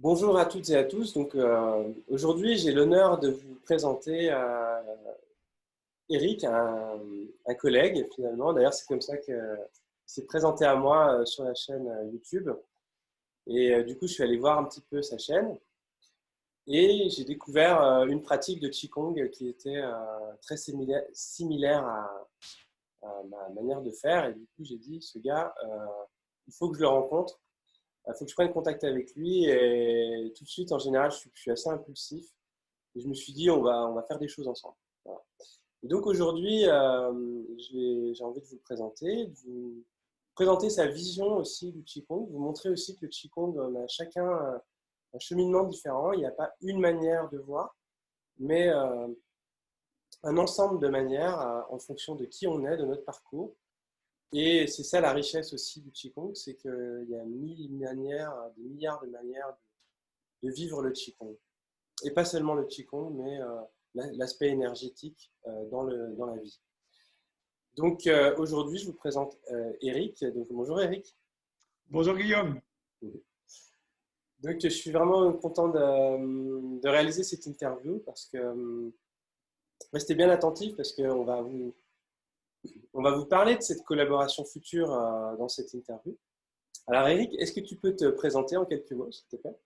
Bonjour à toutes et à tous. Aujourd'hui, j'ai l'honneur de vous présenter Eric, un collègue finalement. D'ailleurs, c'est comme ça qu'il s'est présenté à moi sur la chaîne YouTube. Du coup, je suis allé voir un petit peu sa chaîne et j'ai découvert une pratique de Qigong qui était très similaire à ma manière de faire. Et du coup, j'ai dit, ce gars, il faut que je le rencontre. Il faut que je prenne contact avec lui et tout de suite, en général, je suis assez impulsif. Et je me suis dit, on va faire des choses ensemble. Voilà. Et donc aujourd'hui, j'ai envie de vous le présenter, de vous présenter sa vision aussi du Qigong, vous montrer aussi que le Qigong, on a chacun un cheminement différent. Il n'y a pas une manière de voir, mais un ensemble de manières en fonction de qui on est, de notre parcours. Et c'est ça la richesse aussi du Qigong, c'est qu'il y a mille manières, des milliards de manières de vivre le Qigong. Et pas seulement le Qigong, mais l'aspect énergétique dans la vie. Aujourd'hui, je vous présente Eric. Donc, bonjour Eric. Bonjour Guillaume. Donc, je suis vraiment content de réaliser cette interview parce que restez bien attentifs parce qu'on on va vous parler de cette collaboration future dans cette interview. Alors Eric, est-ce que tu peux te présenter en quelques mots, s'il te plaît?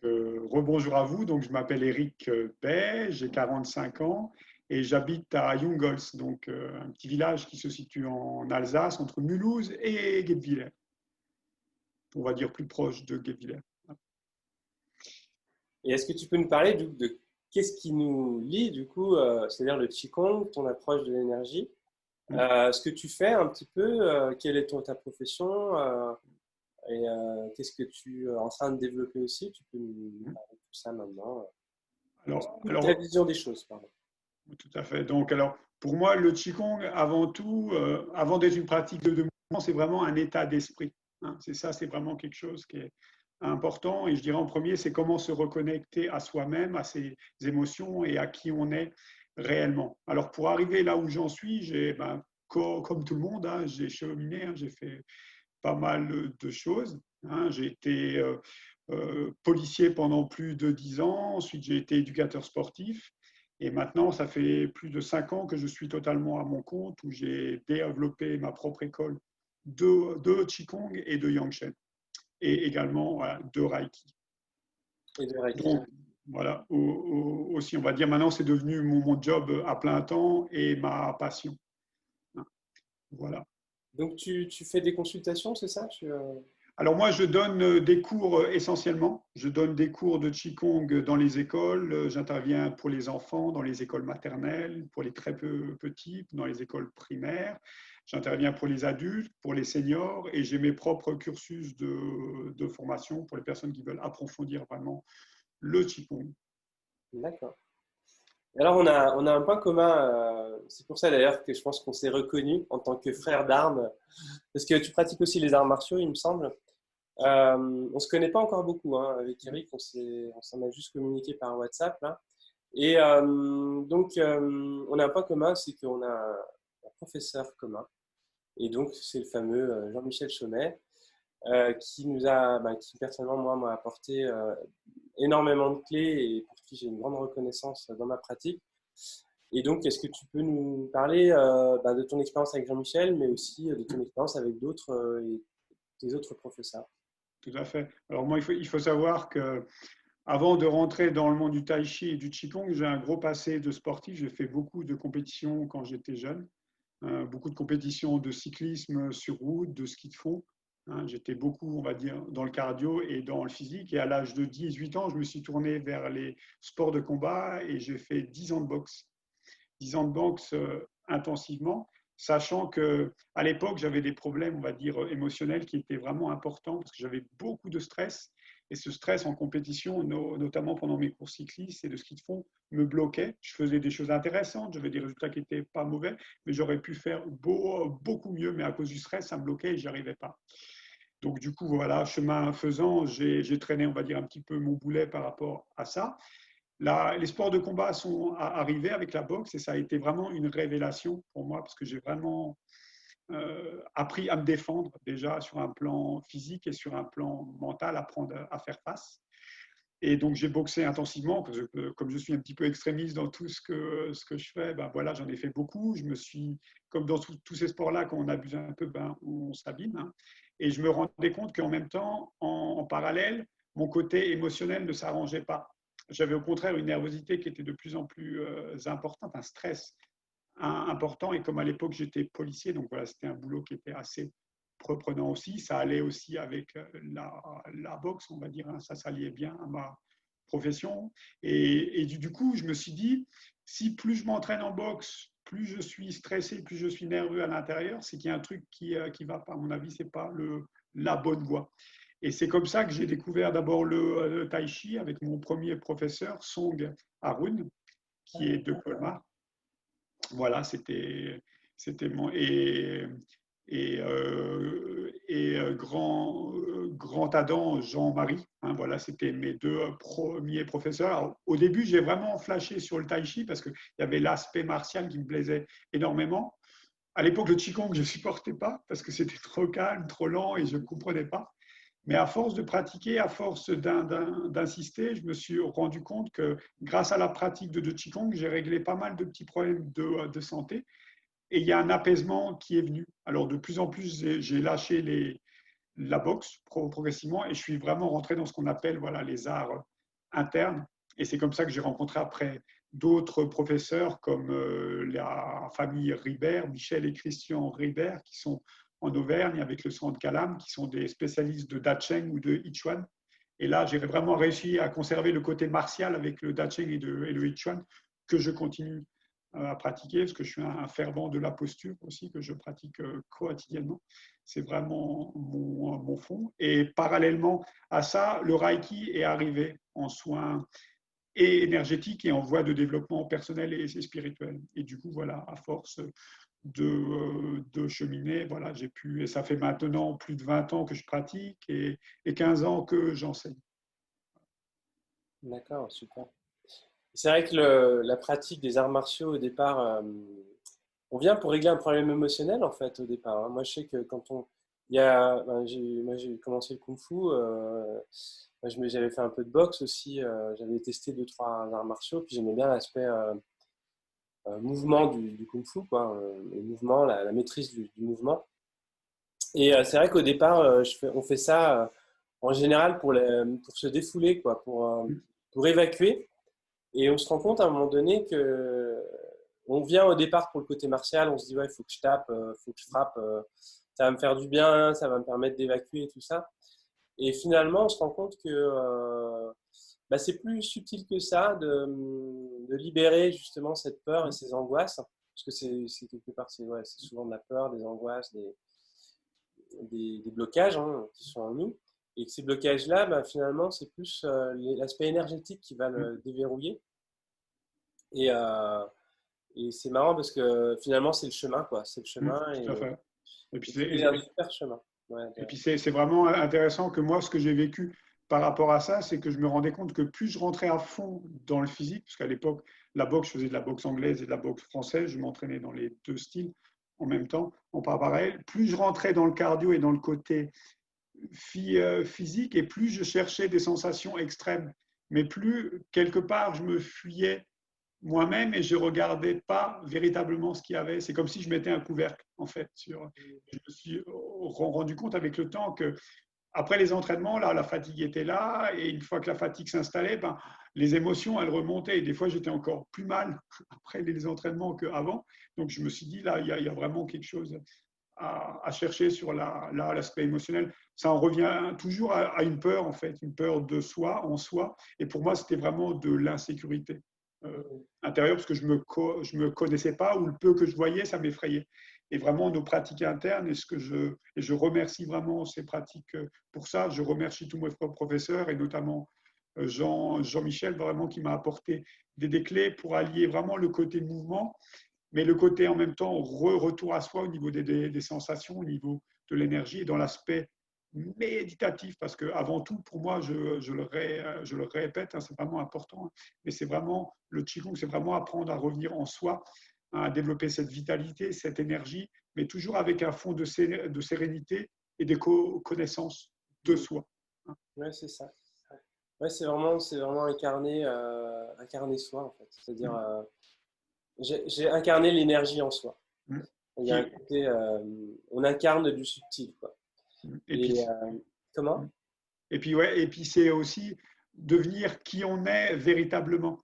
Rebonjour à vous. Donc, je m'appelle Eric Bay, j'ai 45 ans et j'habite à Jungholz, un petit village qui se situe en Alsace, entre Mulhouse et Guebwiller. On va dire plus proche de Guebwiller. Et est-ce que tu peux nous parler de qu'est-ce qui nous lie, du coup, c'est-à-dire le Qigong, ton approche de l'énergie, ce que tu fais un petit peu, quelle est ta profession qu'est-ce que tu es en train de développer aussi? Tu peux nous parler de tout ça maintenant. Alors, Ta alors, vision des choses, pardon. Tout à fait. Pour moi, le Qigong, avant tout, avant d'être une pratique de mouvement, c'est vraiment un état d'esprit. C'est ça, c'est vraiment quelque chose qui est important. Et je dirais en premier, c'est comment se reconnecter à soi-même, à ses émotions et à qui on est réellement. Alors, pour arriver là où j'en suis, comme tout le monde, j'ai cheminé, j'ai fait pas mal de choses. J'ai été policier pendant plus de 10 ans, ensuite j'ai été éducateur sportif. Et maintenant, ça fait plus de 5 ans que je suis totalement à mon compte, où j'ai développé ma propre école de Qigong et de Yangshen, et également voilà, de Reiki. Et de Reiki. Donc, voilà, aussi, on va dire, maintenant, c'est devenu mon job à plein temps et ma passion. Voilà. Donc, tu fais des consultations, c'est ça? Alors moi, je donne des cours essentiellement. Je donne des cours de Qigong dans les écoles. J'interviens pour les enfants dans les écoles maternelles, pour les très petits, dans les écoles primaires. J'interviens pour les adultes, pour les seniors, et j'ai mes propres cursus de formation pour les personnes qui veulent approfondir vraiment le Qigong. D'accord. Alors, on a un point commun. C'est pour ça d'ailleurs que je pense qu'on s'est reconnus en tant que frères d'armes. Parce que tu pratiques aussi les arts martiaux, il me semble. On se connaît pas encore beaucoup, hein. Avec Eric, on s'en a juste communiqué par WhatsApp, là. On a un point commun, c'est qu'on a un professeur commun. Et donc, c'est le fameux Jean-Michel Chaumet, qui personnellement, moi, m'a apporté énormément de clés et pour qui j'ai une grande reconnaissance dans ma pratique. Et donc, est-ce que tu peux nous parler de ton expérience avec Jean-Michel, mais aussi de ton expérience avec d'autres et tes autres professeurs? Tout à fait. Alors moi, il faut savoir que avant de rentrer dans le monde du tai chi et du qigong, j'ai un gros passé de sportif. J'ai fait beaucoup de compétitions quand j'étais jeune, beaucoup de compétitions de cyclisme sur route, de ski de fond. J'étais beaucoup, on va dire, dans le cardio et dans le physique. Et à l'âge de 18 ans, je me suis tourné vers les sports de combat et j'ai fait 10 ans de boxe. 10 ans de boxe intensivement, sachant que à l'époque, j'avais des problèmes, on va dire, émotionnels qui étaient vraiment importants parce que j'avais beaucoup de stress. Et ce stress en compétition, notamment pendant mes courses cyclistes et de ski de fond, me bloquait. Je faisais des choses intéressantes, j'avais des résultats qui n'étaient pas mauvais, mais j'aurais pu faire beaucoup mieux. Mais à cause du stress, ça me bloquait et j'y arrivais pas. Donc du coup, voilà, chemin faisant, j'ai traîné, on va dire, un petit peu mon boulet par rapport à ça. Les sports de combat sont arrivés avec la boxe et ça a été vraiment une révélation pour moi parce que j'ai vraiment appris à me défendre déjà sur un plan physique et sur un plan mental, apprendre à faire face. Et donc, j'ai boxé intensivement, parce que comme je suis un petit peu extrémiste dans tout ce que je fais, ben voilà, j'en ai fait beaucoup. Je me suis, comme dans tous ces sports-là, quand on abuse un peu, ben, on s'abîme. Hein. Et je me rendais compte qu'en même temps, en parallèle, mon côté émotionnel ne s'arrangeait pas. J'avais au contraire une nervosité qui était de plus en plus importante, un stress important. Et comme à l'époque, j'étais policier, donc voilà, c'était un boulot qui était assez prenant aussi. Ça allait aussi avec la boxe, on va dire. Hein, ça s'alliait bien à ma profession. Et du coup, je me suis dit, si plus je m'entraîne en boxe, plus je suis stressé, plus je suis nerveux à l'intérieur, c'est qu'il y a un truc qui va pas. À mon avis, c'est pas la bonne voie. Et c'est comme ça que j'ai découvert d'abord le tai chi avec mon premier professeur, Song Harun, qui est de Colmar. Voilà, c'était mon grand Adam Jean-Marie. Hein, voilà, c'était mes deux premiers professeurs. Alors, au début, j'ai vraiment flashé sur le tai chi parce qu'il y avait l'aspect martial qui me plaisait énormément. À l'époque, le qigong, je ne supportais pas parce que c'était trop calme, trop lent et je ne comprenais pas. Mais à force de pratiquer, à force d'insister, je me suis rendu compte que grâce à la pratique de Qigong, j'ai réglé pas mal de petits problèmes de santé. Et il y a un apaisement qui est venu. Alors de plus en plus, j'ai lâché la boxe progressivement et je suis vraiment rentré dans ce qu'on appelle voilà, les arts internes. Et c'est comme ça que j'ai rencontré après d'autres professeurs comme la famille Ribert, Michel et Christian Ribert, qui sont en Auvergne avec le centre Calam, qui sont des spécialistes de Dacheng ou de Yichuan. Et là, j'ai vraiment réussi à conserver le côté martial avec le Dacheng et le Yichuan que je continue à pratiquer, parce que je suis un fervent de la posture aussi, que je pratique quotidiennement. C'est vraiment mon fond. Et parallèlement à ça, le Reiki est arrivé en soins et énergétiques et en voie de développement personnel et spirituel. Et du coup, voilà, à force de cheminer, voilà, j'ai pu, et ça fait maintenant plus de 20 ans que je pratique et 15 ans que j'enseigne. D'accord, super. C'est vrai que la pratique des arts martiaux au départ, on vient pour régler un problème émotionnel en fait au départ. Hein. Moi je sais que quand on, il y a, ben, moi j'ai commencé le kung-fu, j'avais fait un peu de boxe aussi, j'avais testé deux trois arts martiaux, puis j'aimais bien l'aspect mouvement du kung-fu, quoi, le mouvement, la maîtrise du mouvement. Et c'est vrai qu'au départ, on fait ça en général pour se défouler, quoi, pour évacuer. Et on se rend compte à un moment donné que on vient au départ pour le côté martial, on se dit ouais, il faut que je tape, il faut que je frappe, ça va me faire du bien, ça va me permettre d'évacuer et tout ça. Et finalement, on se rend compte que bah, c'est plus subtil que ça de libérer justement cette peur et ces angoisses, parce que c'est quelque part, ouais, c'est souvent de la peur, des angoisses, des blocages hein, qui sont en nous. Et que ces blocages-là, bah, finalement, c'est plus l'aspect énergétique qui va le déverrouiller. Et, et c'est marrant parce que finalement, c'est le chemin, quoi. C'est le chemin Tout à fait. Et puis, et c'est un super chemin. Ouais, et puis c'est vraiment intéressant que moi, ce que j'ai vécu par rapport à ça, c'est que je me rendais compte que plus je rentrais à fond dans le physique, parce qu'à l'époque, la boxe, je faisais de la boxe anglaise et de la boxe française, je m'entraînais dans les deux styles en même temps, en parallèle, plus je rentrais dans le cardio et dans le côté physique, et plus je cherchais des sensations extrêmes, mais plus, quelque part, je me fuyais moi-même et je ne regardais pas véritablement ce qu'il y avait. C'est comme si je mettais un couvercle, en fait. Je me suis rendu compte avec le temps que après les entraînements, là, la fatigue était là, et une fois que la fatigue s'installait, ben, les émotions, elles remontaient, et des fois, j'étais encore plus mal après les entraînements qu'avant. Donc, je me suis dit, là, il y a vraiment quelque chose à chercher sur l'aspect émotionnel. Ça en revient toujours à une peur, en fait, une peur de soi, en soi, et pour moi, c'était vraiment de l'insécurité intérieure, parce que je me connaissais pas, ou le peu que je voyais, ça m'effrayait. Et vraiment, nos pratiques internes, et je remercie vraiment ces pratiques pour ça. Je remercie tous mes professeurs, et notamment Jean-Michel, vraiment, qui m'a apporté des clés pour allier vraiment le côté mouvement, mais le côté en même temps retour à soi au niveau des sensations, au niveau de l'énergie et dans l'aspect méditatif, parce que avant tout, pour moi, je le répète, hein, c'est vraiment important, hein, mais c'est vraiment le Qigong, c'est vraiment apprendre à revenir en soi, à développer cette vitalité, cette énergie, mais toujours avec un fond de sérénité et de connaissance de soi. Ouais, c'est ça. Ouais, c'est vraiment incarner soi, en fait. C'est-à-dire, j'ai incarné l'énergie en soi. Il y a un côté, on incarne du subtil, quoi. Et puis, comment? ouais, et puis c'est aussi devenir qui on est véritablement.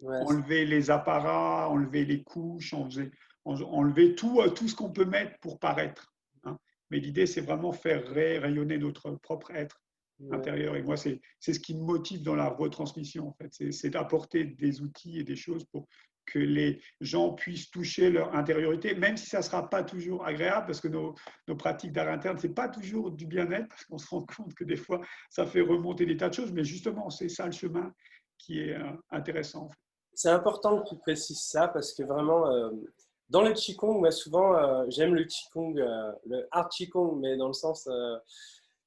Ouais, Enlever les apparats, enlever les couches, enlever tout ce qu'on peut mettre pour paraître. Hein. Mais l'idée, c'est vraiment faire rayonner notre propre être intérieur. Et moi, c'est ce qui me motive dans la retransmission, en fait. C'est d'apporter des outils et des choses pour que les gens puissent toucher leur intériorité, même si ça ne sera pas toujours agréable, parce que nos pratiques d'art interne, ce n'est pas toujours du bien-être, parce qu'on se rend compte que des fois, ça fait remonter des tas de choses, mais justement, c'est ça le chemin qui est intéressant. En fait. C'est important que tu précises ça parce que vraiment, dans le Qigong, moi souvent, j'aime le Qigong, le hard Qigong, mais dans le sens,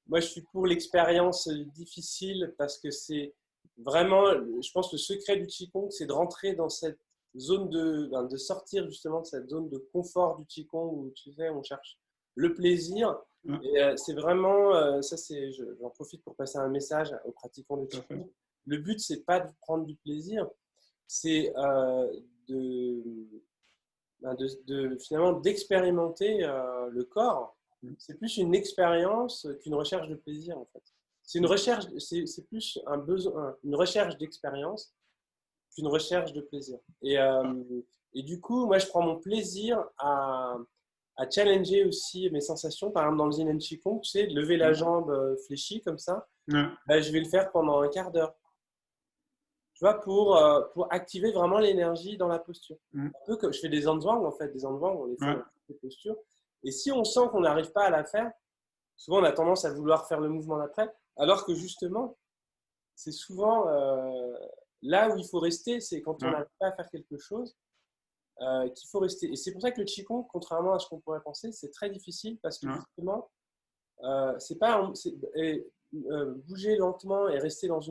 moi je suis pour l'expérience difficile parce que c'est vraiment, je pense que le secret du Qigong, c'est de rentrer dans cette zone de sortir justement de cette zone de confort du Qigong où tu sais, on cherche le plaisir. Et c'est vraiment, j'en profite pour passer un message aux pratiquants du Qigong. Le but, c'est pas de prendre du plaisir, c'est finalement d'expérimenter le corps. C'est plus une expérience qu'une recherche de plaisir en fait. C'est une recherche, c'est plus un besoin, une recherche d'expérience qu'une recherche de plaisir. Et du coup, moi, je prends mon plaisir à challenger aussi mes sensations. Par exemple, dans le Yin Qigong, tu sais, lever la jambe fléchie comme ça, ben, je vais le faire pendant un quart d'heure. Tu vois, pour activer vraiment l'énergie dans la posture. Un peu comme je fais des Zanzwang, en fait, des Zanzwang, on les fait dans toutes les postures. Et si on sent qu'on n'arrive pas à la faire, souvent on a tendance à vouloir faire le mouvement d'après, alors que justement, c'est souvent là où il faut rester, c'est quand on n'arrive pas à faire quelque chose qu'il faut rester. Et c'est pour ça que le Qigong, contrairement à ce qu'on pourrait penser, c'est très difficile parce que justement, c'est pas bouger lentement et rester dans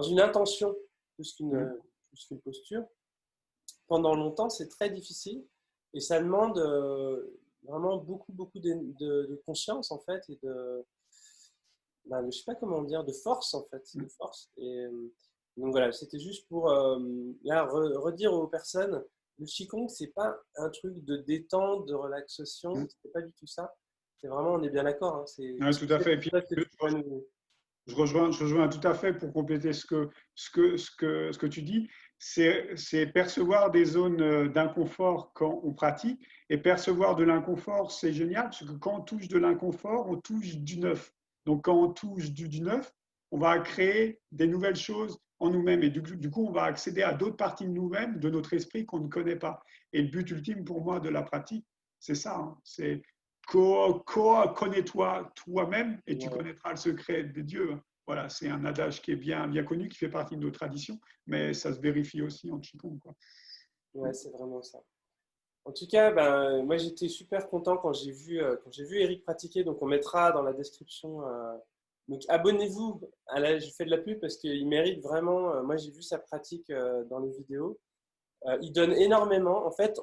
une intention plus qu'une posture, pendant longtemps, c'est très difficile et ça demande vraiment beaucoup de conscience en fait et je sais pas comment dire, de force en fait, de force. Et donc voilà, c'était juste pour là, redire aux personnes, le Qigong, c'est pas un truc de détente, de relaxation, c'est pas du tout ça. C'est vraiment, on est bien d'accord. Hein, tout à fait. Et puis, je rejoins tout à fait pour compléter ce que tu dis. C'est percevoir des zones d'inconfort quand on pratique. Et percevoir de l'inconfort, c'est génial, parce que quand on touche de l'inconfort, on touche du neuf. Donc, quand on touche du neuf, on va créer des nouvelles choses en nous-mêmes. Et du coup, on va accéder à d'autres parties de nous-mêmes, de notre esprit qu'on ne connaît pas. Et le but ultime pour moi de la pratique, c'est ça. Hein, c'est connais-toi toi-même et tu connaîtras le secret de Dieu. Voilà, c'est un adage qui est bien connu, qui fait partie de nos traditions, mais ça se vérifie aussi en Qigong. Ouais, c'est vraiment ça. En tout cas, moi j'étais super content quand j'ai vu Eric pratiquer, donc on mettra dans la description. Donc abonnez-vous, je fais de la pub parce qu'il mérite vraiment, moi j'ai vu sa pratique dans les vidéos. Il donne énormément. En fait,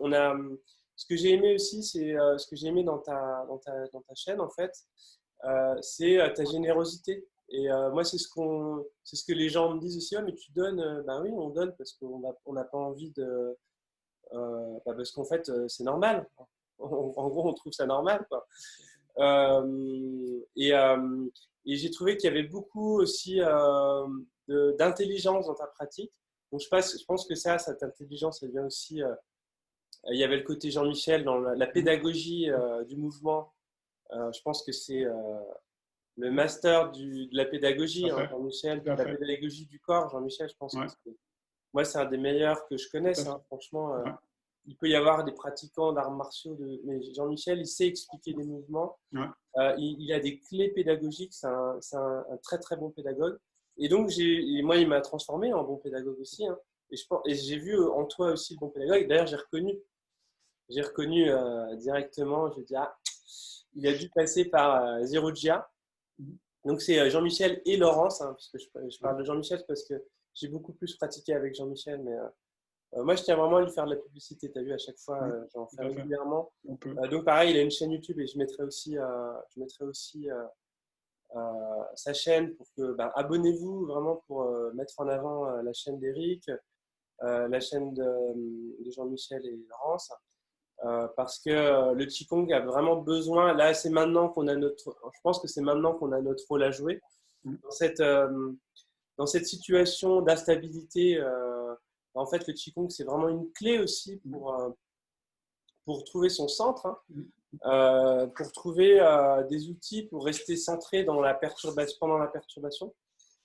ce que j'ai aimé aussi, c'est ce que j'ai aimé dans ta chaîne, en fait, c'est ta générosité. Et moi, c'est ce que les gens me disent aussi. Oh, mais tu donnes, ben oui, on donne parce qu'on n'a pas envie de, parce qu'en fait, c'est normal. En gros, on trouve ça normal, quoi. Et j'ai trouvé qu'il y avait beaucoup aussi d'intelligence dans ta pratique. Donc, je pense que cette intelligence, elle vient aussi. Il y avait le côté Jean-Michel dans la pédagogie du mouvement. Je pense que c'est le master de la pédagogie, hein, Jean-Michel, de la pédagogie du corps. Jean-Michel, je pense que moi, c'est un des meilleurs que je connaisse. Hein, franchement, il peut y avoir des pratiquants d'arts martiaux, mais Jean-Michel, il sait expliquer des mouvements. Il a des clés pédagogiques. C'est un très, très bon pédagogue. Et donc, moi, il m'a transformé en bon pédagogue aussi. Hein. Et j'ai vu en toi aussi le bon pédagogue. D'ailleurs, j'ai reconnu directement. Je dis, il a dû passer par Zero Gia. Donc, c'est Jean-Michel et Laurence, hein, parce que je parle de Jean-Michel parce que j'ai beaucoup plus pratiqué avec Jean-Michel, mais Moi, je tiens vraiment à lui faire de la publicité. Tu as vu, à chaque fois, Oui, j'en tout fais à fait. régulièrement. On peut. Donc, pareil, il a une chaîne YouTube et je mettrai aussi sa chaîne pour que, ben, abonnez-vous vraiment pour mettre en avant la chaîne d'Eric, la chaîne de Jean-Michel et Laurence. Parce que le Qigong a vraiment besoin, là c'est maintenant qu'on a je pense que c'est maintenant qu'on a notre rôle à jouer Mm. dans cette situation d'instabilité. En fait, le Qigong c'est vraiment une clé aussi pour trouver son centre, hein, Mm. pour trouver des outils pour rester centré dans la perturbation, pendant la perturbation.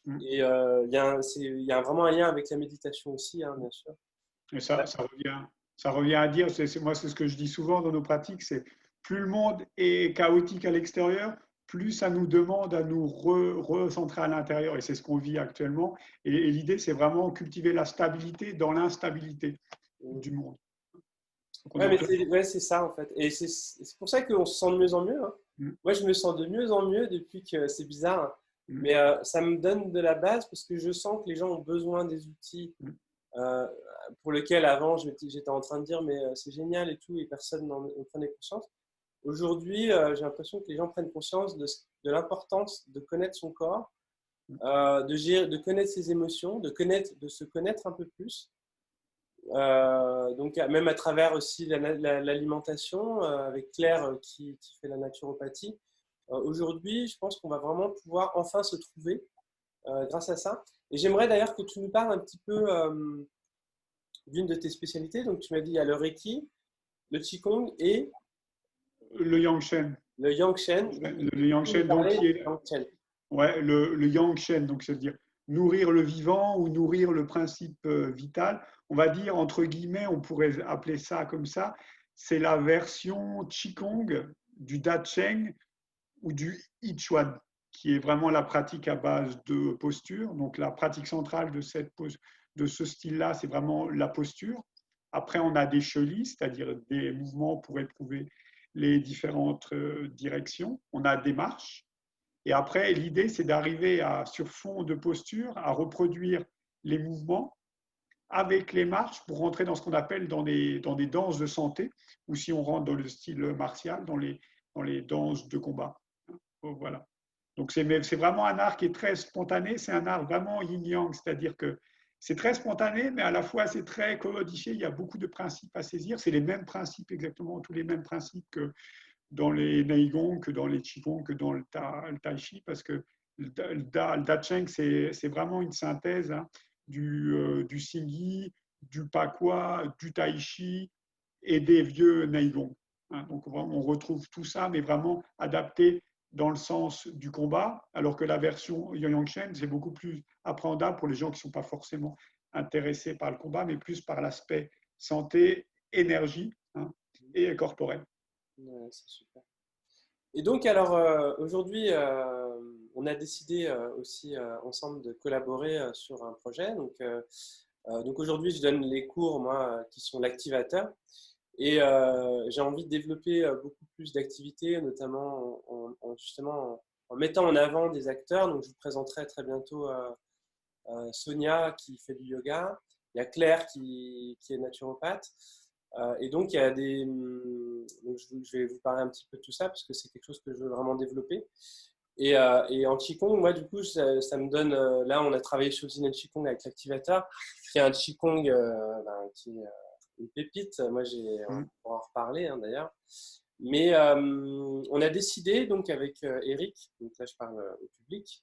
Mm. Et il y a vraiment un lien avec la méditation aussi, hein, bien sûr. Et ça revient à dire, moi c'est ce que je dis souvent dans nos pratiques, c'est plus le monde est chaotique à l'extérieur, plus ça nous demande à nous recentrer à l'intérieur. Et c'est ce qu'on vit actuellement. Et l'idée, c'est vraiment cultiver la stabilité dans l'instabilité du monde. Donc on est Ouais, en mais plein. c'est ça en fait. Et c'est pour ça qu'on se sent de mieux en mieux, hein. Mm, Moi, je me sens de mieux en mieux depuis que c'est bizarre, hein. mm, Mais ça me donne de la base parce que je sens que les gens ont besoin des outils mm. euh, pour lesquels avant j'étais en train de dire mais c'est génial et tout et personne n'en prenait conscience. Aujourd'hui, j'ai l'impression que les gens prennent conscience de l'importance de connaître son corps, de connaître ses émotions, de se connaître un peu plus. Donc même à travers aussi l'alimentation, avec Claire qui fait la naturopathie. Aujourd'hui, je pense qu'on va vraiment pouvoir enfin se trouver grâce à ça. Et j'aimerais d'ailleurs que tu nous parles un petit peu d'une de tes spécialités. Donc tu m'as dit il y a le Reiki, le Qigong et Le Yang Shen. le Yang Shen. Le Yang Tu peux nous Shen, donc, parler qui du est Yang Shen. ouais, le Yang Shen, donc c'est-à-dire nourrir le vivant ou nourrir le principe vital. On va dire, entre guillemets, on pourrait appeler ça comme ça, c'est la version Qigong du Da Cheng ou du I Chuan, qui est vraiment la pratique à base de posture. Donc la pratique centrale de ce style-là, c'est vraiment la posture. Après, on a des chelis, c'est-à-dire des mouvements pour éprouver les différentes directions. On a des marches. Et après, l'idée, c'est d'arriver sur fond de posture, à reproduire les mouvements avec les marches pour rentrer dans ce qu'on appelle dans des danses de santé, ou si on rentre dans le style martial, dans les danses de combat. Voilà. Donc c'est vraiment un art qui est très spontané, c'est un art vraiment yin-yang, c'est-à-dire que c'est très spontané, mais à la fois c'est très codifié, il y a beaucoup de principes à saisir, c'est les mêmes principes exactement, tous les mêmes principes que dans les Neigong, que dans les Qigong, que dans le Tai Chi, parce que le Da Cheng, c'est vraiment une synthèse, hein, du Xingyi, du Pakwa, du Tai Chi et des vieux Neigong. Hein. Donc on retrouve tout ça, mais vraiment adapté dans le sens du combat, alors que la version Yang Shen, c'est beaucoup plus appréhendable pour les gens qui ne sont pas forcément intéressés par le combat, mais plus par l'aspect santé, énergie, hein, et corporel. Ouais, c'est super. Et donc, alors, aujourd'hui, on a décidé aussi ensemble de collaborer sur un projet. Donc aujourd'hui, je donne les cours, moi, qui sont l'activateur. Et j'ai envie de développer beaucoup plus d'activités, notamment justement en mettant en avant des acteurs. Donc, je vous présenterai très bientôt Sonia qui fait du yoga. Il y a Claire qui est naturopathe. Et donc, il y a donc, je vais vous parler un petit peu de tout ça parce que c'est quelque chose que je veux vraiment développer. Et en Qigong, moi, du coup, ça me donne. Là, on a travaillé sur le Qigong avec l'activateur, qui est un Qigong qui est une pépite. Moi, on pourra en reparler hein, d'ailleurs. Mais on a décidé, donc, avec Eric, donc là, je parle au public,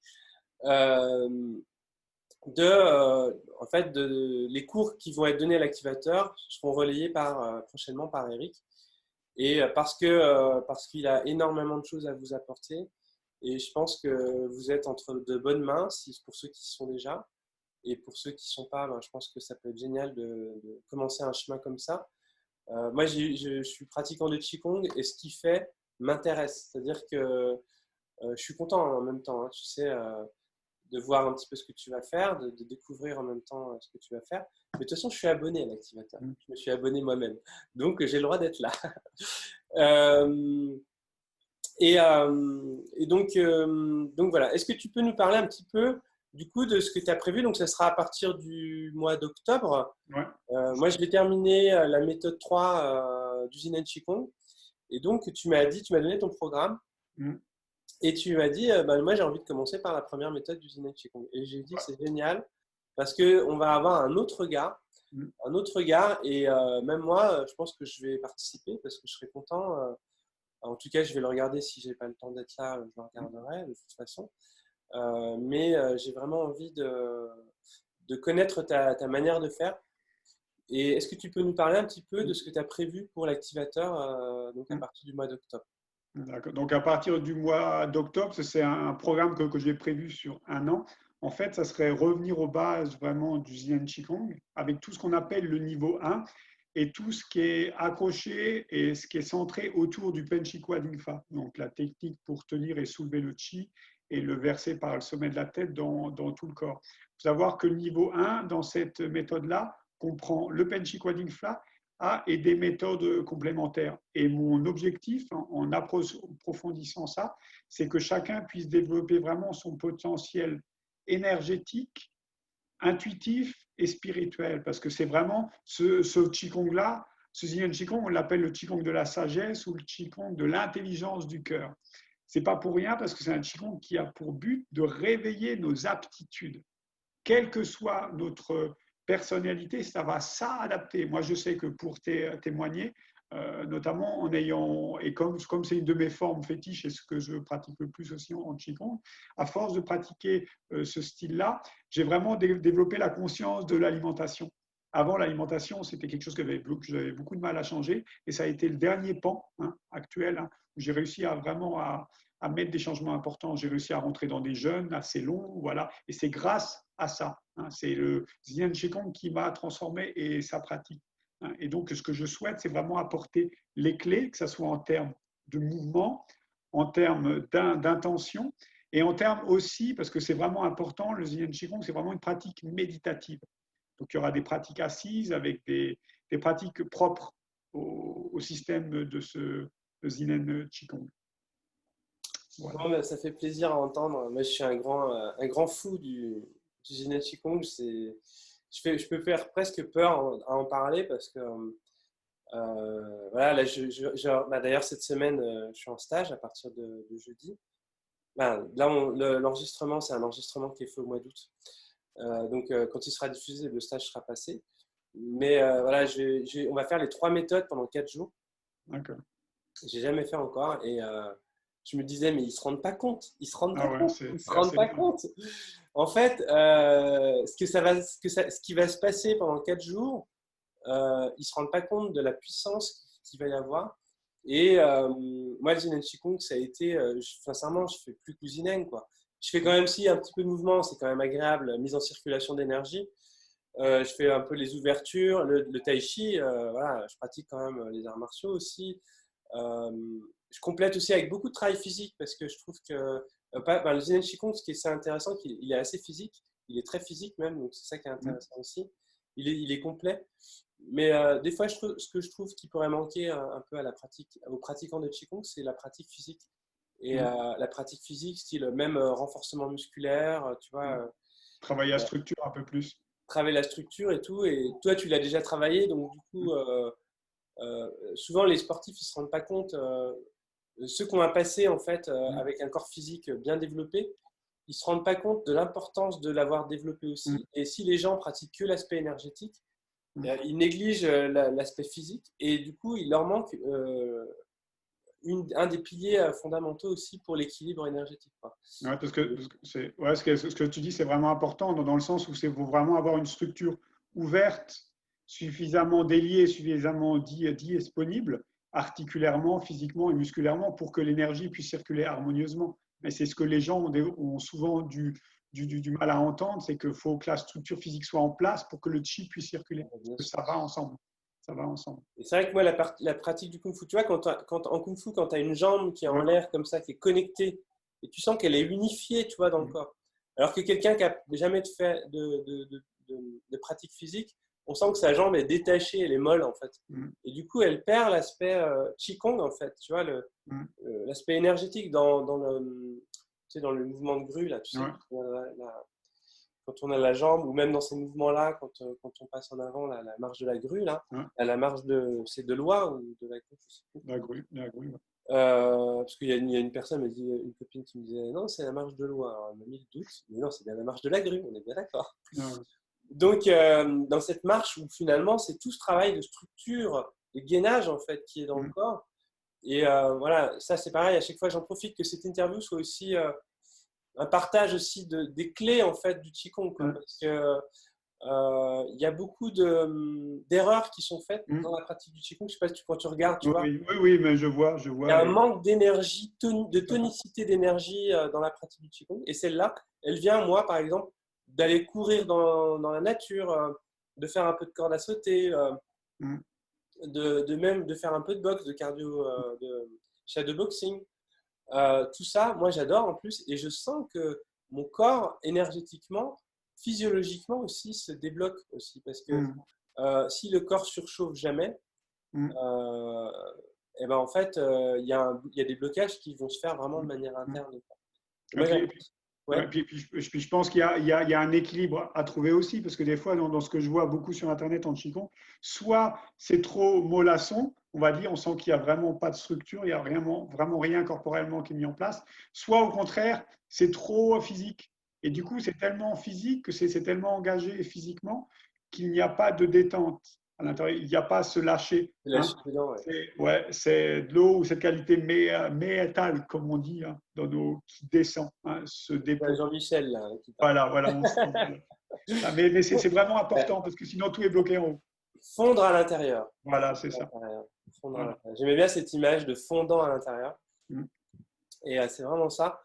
euh, en fait, les cours qui vont être donnés à l'activateur seront relayés prochainement par Eric. Et parce qu'il a énormément de choses à vous apporter. Et je pense que vous êtes entre de bonnes mains, pour ceux qui y sont déjà. Et pour ceux qui ne sont pas, ben, je pense que ça peut être génial de commencer un chemin comme ça. Moi, je suis pratiquant de Qigong et ce qu'il fait m'intéresse. C'est-à-dire que je suis content en même temps, hein, tu sais, de voir un petit peu ce que tu vas faire, de découvrir en même temps ce que tu vas faire. Mais de toute façon, je suis abonné à l'activateur. Je me suis abonné moi-même. Donc, j'ai le droit d'être là. euh, et donc voilà. Est-ce que tu peux nous parler un petit peu du coup, de ce que tu as prévu, donc ça sera à partir du mois d'octobre. Ouais. Moi, je vais terminer la méthode 3 du Yin Qigong. Et donc, tu m'as donné ton programme. Mm. Et tu m'as dit, bah, moi, j'ai envie de commencer par la première méthode du Yin Qigong. Et j'ai dit, Ouais. c'est génial parce qu'on va avoir un autre regard. Mm. Et même moi, je pense que je vais participer parce que je serai content. En tout cas, je vais le regarder si j'ai pas le temps d'être là, je le regarderai de toute façon. Mais j'ai vraiment envie de connaître ta manière de faire. Et est-ce que tu peux nous parler un petit peu de ce que tu as prévu pour l'activateur donc à Mm. partir du mois d'octobre? D'accord. Donc, à partir du mois d'octobre, c'est un programme que j'ai prévu sur un an. En fait, ça serait revenir aux bases vraiment du Yin Qigong avec tout ce qu'on appelle le niveau 1 et tout ce qui est accroché et ce qui est centré autour du Pen Chi Kwa Ding Fa. Donc, la technique pour tenir et soulever le Qi et le verser par le sommet de la tête dans tout le corps. Il faut savoir que le niveau 1, dans cette méthode-là, comprend le Pen Chi Kwa Ding Fa et des méthodes complémentaires. Et mon objectif, en approfondissant ça, c'est que chacun puisse développer vraiment son potentiel énergétique, intuitif et spirituel. Parce que c'est vraiment ce Qigong-là, ce Yin Qigong, on l'appelle le Qigong de la sagesse ou le Qigong de l'intelligence du cœur. C'est pas pour rien parce que c'est un Qigong qui a pour but de réveiller nos aptitudes. Quelle que soit notre personnalité, ça va s'adapter. Moi, je sais que pour témoigner, notamment en ayant, et comme c'est une de mes formes fétiches et ce que je pratique le plus aussi en Qigong, à force de pratiquer ce style-là, j'ai vraiment développé la conscience de l'alimentation. Avant, l'alimentation, c'était quelque chose que j'avais beaucoup de mal à changer, et ça a été le dernier pan actuel où j'ai réussi à mettre des changements importants. J'ai réussi à rentrer dans des jeûnes assez longs, voilà, et c'est grâce à ça. C'est le Yin Qigong qui m'a transformé et sa pratique. Et donc, ce que je souhaite, c'est vraiment apporter les clés, que ce soit en termes de mouvement, en termes d'intention, et en termes aussi, parce que c'est vraiment important, le Yin Qigong, c'est vraiment une pratique méditative. Donc, il y aura des pratiques assises avec des pratiques propres au système de ce Yin Qigong. Voilà. Bon, bah, ça fait plaisir à entendre. Moi, je suis un grand fou du Yin Qigong. Je peux faire presque peur à en parler parce que voilà, là, bah, d'ailleurs, cette semaine, je suis en stage à partir de jeudi. Ben, là, l'enregistrement, c'est un enregistrement qui est fait au mois d'août. Donc, quand il sera diffusé, le stage sera passé. Mais voilà, on va faire les 3 méthodes pendant 4 jours. D'accord. J'ai jamais fait encore. Et je me disais, mais ils se rendent pas compte. Ils se rendent pas ouais, compte. Ils se rendent pas compte. En fait, ce qui va se passer pendant 4 jours, ils se rendent pas compte de la puissance qu'il va y avoir. Et moi, le Yin Qigong, ça a été, sincèrement, je fais plus cuisiner, quoi. Je fais quand même si un petit peu de mouvement, c'est quand même agréable, mise en circulation d'énergie. Je fais un peu les ouvertures, le tai chi, voilà, je pratique quand même les arts martiaux aussi. Je complète aussi avec beaucoup de travail physique parce que je trouve que le Yin Qigong, ce qui est assez intéressant, il est assez physique, il est très physique même, donc c'est ça qui est intéressant aussi. Il est complet. Mais des fois, ce que je trouve qui pourrait manquer un peu aux pratiquants de Qigong, c'est la pratique physique. Et la pratique physique, style même renforcement musculaire, tu vois. Travailler la structure un peu plus. Travailler la structure et tout. Et toi, tu l'as déjà travaillé, donc du coup, souvent les sportifs, ils se rendent pas compte. Ceux qui ont un passé en fait avec un corps physique bien développé, ils se rendent pas compte de l'importance de l'avoir développé aussi. Et si les gens pratiquent que l'aspect énergétique, ils négligent l'aspect physique et du coup, il leur manque un des piliers fondamentaux aussi pour l'équilibre énergétique, quoi. Ouais, ce que tu dis, c'est vraiment important dans le sens où il faut vraiment avoir une structure ouverte, suffisamment déliée, suffisamment disponible, articulairement, physiquement et musculairement, pour que l'énergie puisse circuler harmonieusement. Mais c'est ce que les gens ont souvent du mal à entendre, c'est qu'il faut que la structure physique soit en place pour que le chi puisse circuler. Parce que ça va ensemble. Ça va ensemble. Et c'est vrai que moi, la pratique du kung fu, tu vois, en kung fu, quand tu as une jambe qui est en l'air comme ça, qui est connectée, et tu sens qu'elle est unifiée, tu vois, dans le corps. Alors que quelqu'un qui n'a jamais fait de pratique physique, on sent que sa jambe est détachée, elle est molle, en fait. Et du coup, elle perd l'aspect Qigong, en fait, tu vois, l'aspect énergétique dans le mouvement de grue, là, tu sais. quand on a la jambe, ou même dans ces mouvements-là, quand on passe en avant, la marche de la grue, là, Ouais. la marche c'est de l'oie ou de la grue, je sais plus. La grue, ouais. Parce qu'il y a une personne, une copine qui me disait non, c'est la marche de l'oie. Alors, elle m'a mis le doute, mais non, c'est bien la marche de la grue, on est bien d'accord. Ouais. Donc, dans cette marche où finalement, c'est tout ce travail de structure, de gainage en fait, qui est dans le corps. Et voilà, ça c'est pareil, à chaque fois j'en profite que cette interview soit aussi un partage aussi des clés en fait du Qigong, quoi, parce que il y a beaucoup d'erreurs qui sont faites dans la pratique du Qigong. Je sais pas si quand tu regardes, tu vois. Oui, mais je vois. Il y a un manque d'énergie, de tonicité d'énergie dans la pratique du Qigong. Et celle-là, elle vient, moi, par exemple, d'aller courir dans la nature, de faire un peu de corde à sauter, même de faire un peu de boxe, de cardio, de shadowboxing. Tout ça, moi, j'adore en plus. Et je sens que mon corps, énergétiquement, physiologiquement aussi, se débloque aussi. Parce que si le corps surchauffe jamais, et ben en fait, il y a des blocages qui vont se faire vraiment de manière interne. Moi, puis je pense qu'il y a un équilibre à trouver aussi, parce que des fois, dans ce que je vois beaucoup sur Internet en Qigong, soit c'est trop mollasson, on va dire, on sent qu'il n'y a vraiment pas de structure, il n'y a vraiment rien corporellement qui est mis en place, soit au contraire, c'est trop physique. Et du coup, c'est tellement physique, que c'est tellement engagé physiquement qu'il n'y a pas de détente à l'intérieur, il n'y a pas à se lâcher. C'est de l'eau ou cette qualité métale, comme on dit, qui descend, se dépose. Jean-Michel, là. Voilà. Mais c'est vraiment important parce que sinon tout est bloqué en haut. Fondre à l'intérieur. Voilà, c'est ça. Voilà. J'aimais bien cette image de fondant à l'intérieur. Et c'est vraiment ça.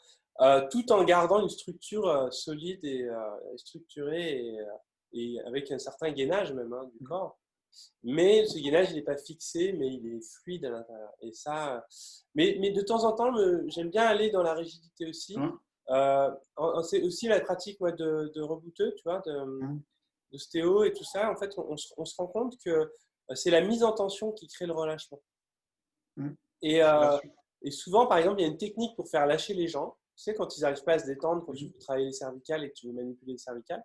Tout en gardant une structure solide et structurée et avec un certain gainage même du corps. Mais ce gainage, il n'est pas fixé, mais il est fluide à l'intérieur. Et ça, mais de temps en temps, j'aime bien aller dans la rigidité aussi. C'est aussi la pratique de rebooteux, tu vois, de stéo et tout ça. En fait, on se rend compte que c'est la mise en tension qui crée le relâchement. Et souvent, par exemple, il y a une technique pour faire lâcher les gens. Tu sais, quand ils n'arrivent pas à se détendre, quand tu veux travailler les cervicales et que tu veux manipuler les cervicales,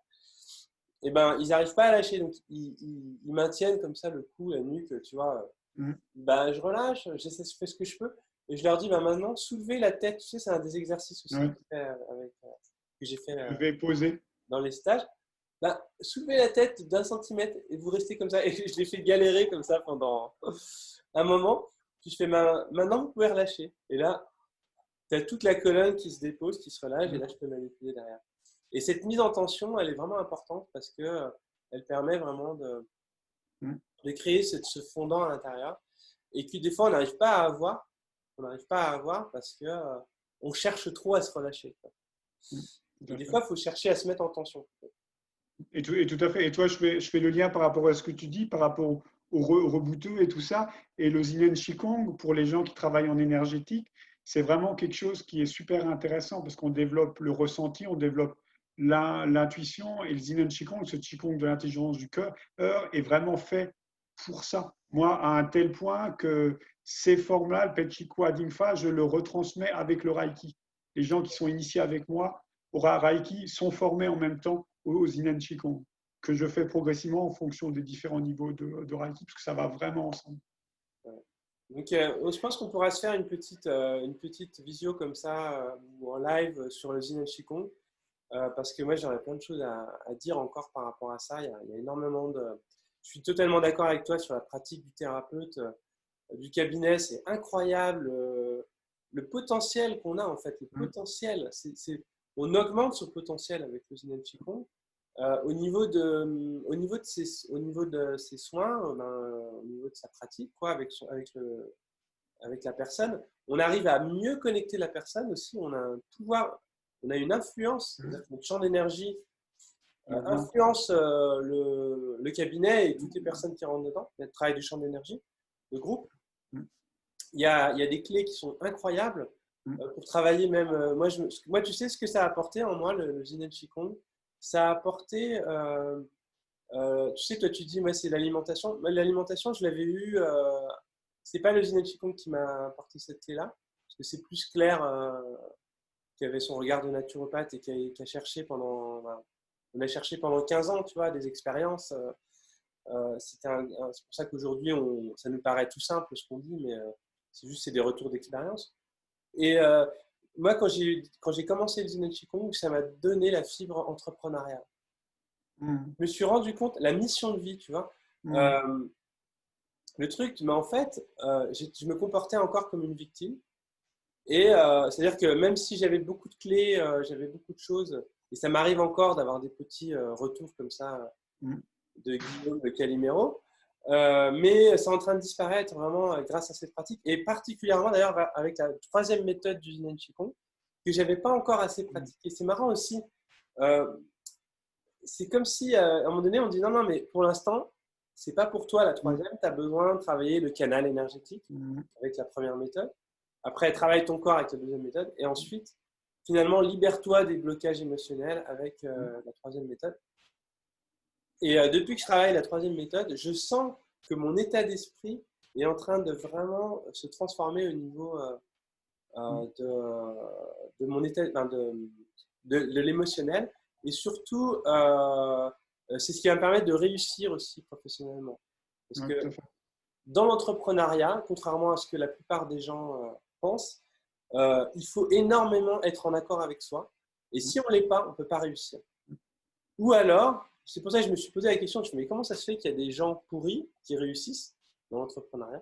eh ben, ils n'arrivent pas à lâcher. Donc, ils maintiennent comme ça le cou, la nuque, tu vois. Ben, je relâche, je fais ce que je peux. Et je leur dis, ben, maintenant, soulevez la tête. Tu sais, c'est un des exercices aussi que j'ai fait je vais poser dans les stages. Ben, soulevez la tête d'un centimètre et vous restez comme ça. Et je les fais galérer comme ça pendant un moment. Puis je fais, maintenant, vous pouvez relâcher. Et là, tu as toute la colonne qui se dépose, qui se relâche. Et là, je peux manipuler derrière. Et cette mise en tension, elle est vraiment importante parce qu'elle permet vraiment de créer ce fondant à l'intérieur et que des fois, on n'arrive pas à avoir. On n'arrive pas à avoir parce qu'on cherche trop à se relâcher. Et des fois, il faut chercher à se mettre en tension. Et tout à fait. Et toi, je fais le lien par rapport à ce que tu dis, par rapport au rebooteux et tout ça. Et le Yin Qigong, pour les gens qui travaillent en énergétique, c'est vraiment quelque chose qui est super intéressant parce qu'on développe le ressenti, on développe l'intuition. Et le Yin Qigong, ce Qigong de l'intelligence du cœur, est vraiment fait pour ça. Moi, à un tel point que ces formes-là, le Pet Chico Adingfa, je le retransmets avec le Reiki. Les gens qui sont initiés avec moi au Reiki sont formés en même temps au Yin Qigong, que je fais progressivement en fonction des différents niveaux de Reiki, parce que ça va vraiment ensemble. Donc, je pense qu'on pourra se faire une petite visio comme ça, ou en live sur le Yin Qigong, parce que moi, j'aurais plein de choses à dire encore par rapport à ça. Il y a énormément de... Je suis totalement d'accord avec toi sur la pratique du thérapeute, du cabinet. C'est incroyable le potentiel qu'on a, en fait. Le potentiel, on augmente ce potentiel avec le Yin Qigong. Au niveau de ses soins, au niveau de sa pratique, quoi, avec la personne, on arrive à mieux connecter la personne aussi. On a un pouvoir, on a une influence, c'est-à-dire que notre champ d'énergie influence le cabinet et toutes les personnes qui rentrent dedans. Il y a le travail du champ d'énergie, le groupe. Il y a des clés qui sont incroyables pour travailler même. Moi, tu sais ce que ça a apporté en moi, le Yin Qigong. Ça a apporté, tu sais, toi tu dis, moi c'est l'alimentation. L'alimentation, je l'avais eu, c'est pas le Yin Qigong qui m'a apporté cette clé-là, parce que c'est plus Claire qui avait son regard de naturopathe et qui a cherché pendant on a cherché pendant 15 ans, tu vois, des expériences. C'est pour ça qu'aujourd'hui, ça nous paraît tout simple ce qu'on dit, mais c'est des retours d'expérience. Et moi, quand j'ai commencé le Zen Qigong, ça m'a donné la fibre entrepreneuriale. Je me suis rendu compte, la mission de vie, tu vois. Le truc, mais en fait, je me comportais encore comme une victime. Et c'est-à-dire que même si j'avais beaucoup de clés, j'avais beaucoup de choses, et ça m'arrive encore d'avoir des petits retours comme ça de Guillaume, de Calimero, mais c'est en train de disparaître vraiment grâce à cette pratique, et particulièrement d'ailleurs avec la troisième méthode du Zen Qigong, que je n'avais pas encore assez pratiquée. C'est marrant aussi, c'est comme si à un moment donné on dit non, non, mais pour l'instant, c'est pas pour toi la troisième, tu as besoin de travailler le canal énergétique avec la première méthode. Après, travaille ton corps avec la deuxième méthode. Et ensuite, finalement, libère-toi des blocages émotionnels avec la troisième méthode. Et depuis que je travaille la troisième méthode, je sens que mon état d'esprit est en train de vraiment se transformer au niveau de mon état, de l'émotionnel. Et surtout, c'est ce qui va me permettre de réussir aussi professionnellement. Parce que dans l'entrepreneuriat, contrairement à ce que la plupart des gens pensent, il faut énormément être en accord avec soi. Et si on ne l'est pas, on ne peut pas réussir. Ou alors, c'est pour ça que je me suis posé la question, je me suis dit, mais comment ça se fait qu'il y a des gens pourris qui réussissent dans l'entrepreneuriat?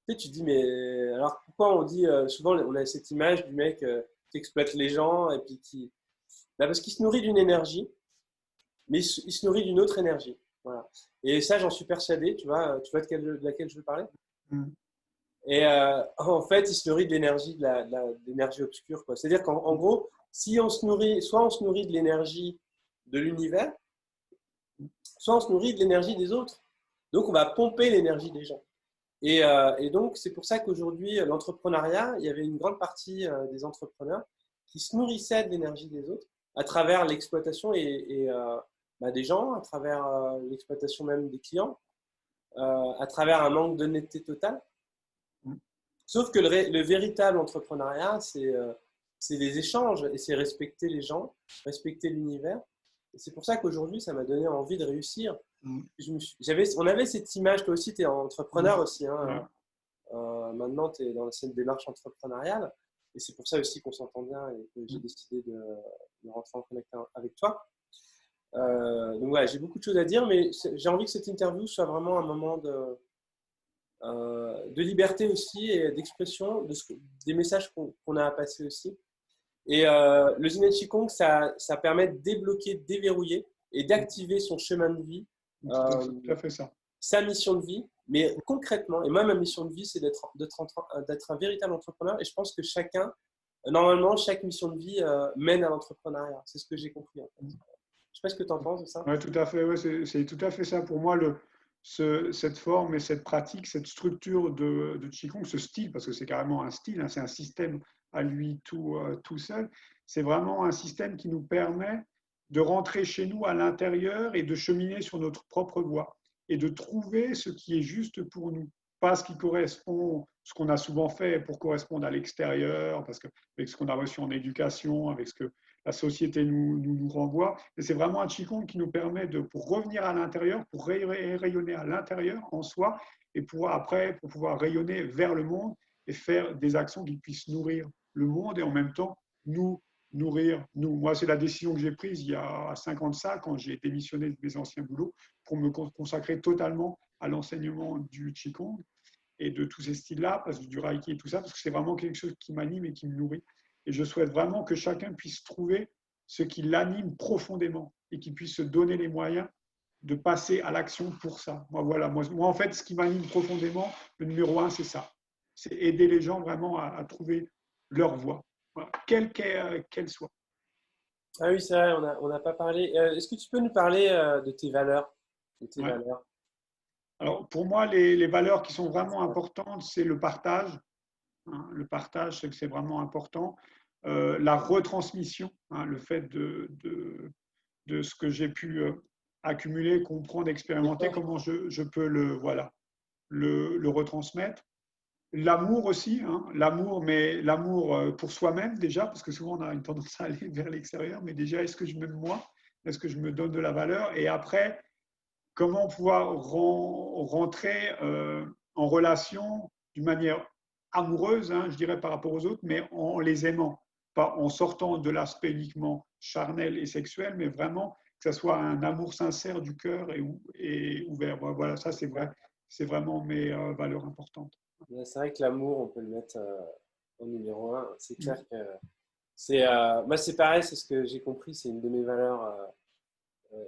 Tu sais, tu te dis, mais alors pourquoi on dit, souvent on a cette image du mec qui exploite les gens et puis qui… Bah parce qu'il se nourrit d'une énergie, mais il se nourrit d'une autre énergie. Voilà. Et ça, j'en suis persuadé, tu vois de laquelle je veux parler. Et en fait, il se nourrit de l'énergie, de l'énergie obscure, quoi. C'est-à-dire qu'en gros, si on se nourrit, soit on se nourrit de l'énergie de l'univers, soit on se nourrit de l'énergie des autres. Donc, on va pomper l'énergie des gens. Et donc, c'est pour ça qu'aujourd'hui, l'entrepreneuriat, il y avait une grande partie des entrepreneurs qui se nourrissaient de l'énergie des autres à travers l'exploitation des gens, à travers l'exploitation même des clients, à travers un manque d'honnêteté totale. Sauf que le véritable entrepreneuriat, c'est les échanges et c'est respecter les gens, respecter l'univers. Et c'est pour ça qu'aujourd'hui, ça m'a donné envie de réussir. On avait cette image, toi aussi, tu es entrepreneur aussi. Hein, maintenant, tu es dans cette démarche entrepreneuriale. Et c'est pour ça aussi qu'on s'entend bien et que j'ai décidé de rentrer en contact avec toi. Donc voilà, j'ai beaucoup de choses à dire, mais j'ai envie que cette interview soit vraiment un moment de liberté aussi et d'expression des messages qu'on a à passer aussi. Et le Zen Qigong, ça permet de débloquer, de déverrouiller et d'activer son chemin de vie, tout à fait ça. Sa mission de vie, mais concrètement. Et moi, ma mission de vie, c'est d'être un véritable entrepreneur. Et je pense que normalement, chaque mission de vie mène à l'entrepreneuriat. C'est ce que j'ai compris en fait. Je ne sais pas ce que tu en penses de ça. Oui, tout à fait. Ouais, c'est tout à fait ça. Pour moi, cette forme et cette pratique, cette structure de Qigong, ce style, parce que c'est carrément un style, hein, c'est un système à lui tout seul, c'est vraiment un système qui nous permet de rentrer chez nous à l'intérieur et de cheminer sur notre propre voie et de trouver ce qui est juste pour nous. Pas ce qui correspond, ce qu'on a souvent fait pour correspondre à l'extérieur, parce qu'avec ce qu'on a reçu en éducation, avec ce que la société nous renvoie. Et c'est vraiment un Qigong qui nous permet pour revenir à l'intérieur, pour rayonner à l'intérieur en soi, et pour pouvoir rayonner vers le monde et faire des actions qui puissent nourrir le monde et en même temps nous nourrir nous. Moi, c'est la décision que j'ai prise il y a 5 ans de ça, quand j'ai démissionné de mes anciens boulots, pour me consacrer totalement à l'enseignement du Qigong et de tous ces styles-là, du Reiki et tout ça, parce que c'est vraiment quelque chose qui m'anime et qui me nourrit. Et je souhaite vraiment que chacun puisse trouver ce qui l'anime profondément et qu'il puisse se donner les moyens de passer à l'action pour ça. Moi, en fait, ce qui m'anime profondément, le numéro 1, c'est ça. C'est aider les gens vraiment à trouver leur voie, voilà, quelle qu'elle soit. Ah oui, c'est vrai, on n'a pas parlé. Est-ce que tu peux nous parler de tes valeurs, valeurs? Alors, pour moi, les valeurs qui sont vraiment importantes, c'est le partage. Hein, le partage, c'est vraiment important. La retransmission, hein, le fait de ce que j'ai pu accumuler, comprendre, expérimenter, comment je peux le retransmettre. L'amour aussi, hein, mais l'amour pour soi-même déjà, parce que souvent on a une tendance à aller vers l'extérieur, mais déjà, est-ce que je m'aime moi? Est-ce que je me donne de la valeur? Et après, comment pouvoir rentrer en relation d'une manière amoureuse, hein, je dirais, par rapport aux autres, mais en les aimant, pas en sortant de l'aspect uniquement charnel et sexuel, mais vraiment que ce soit un amour sincère du cœur et ouvert. Voilà, ça c'est vrai, c'est vraiment mes valeurs importantes. Mais c'est vrai que l'amour, on peut le mettre en numéro un. C'est clair Mm. que moi, c'est pareil, c'est ce que j'ai compris, c'est une de mes valeurs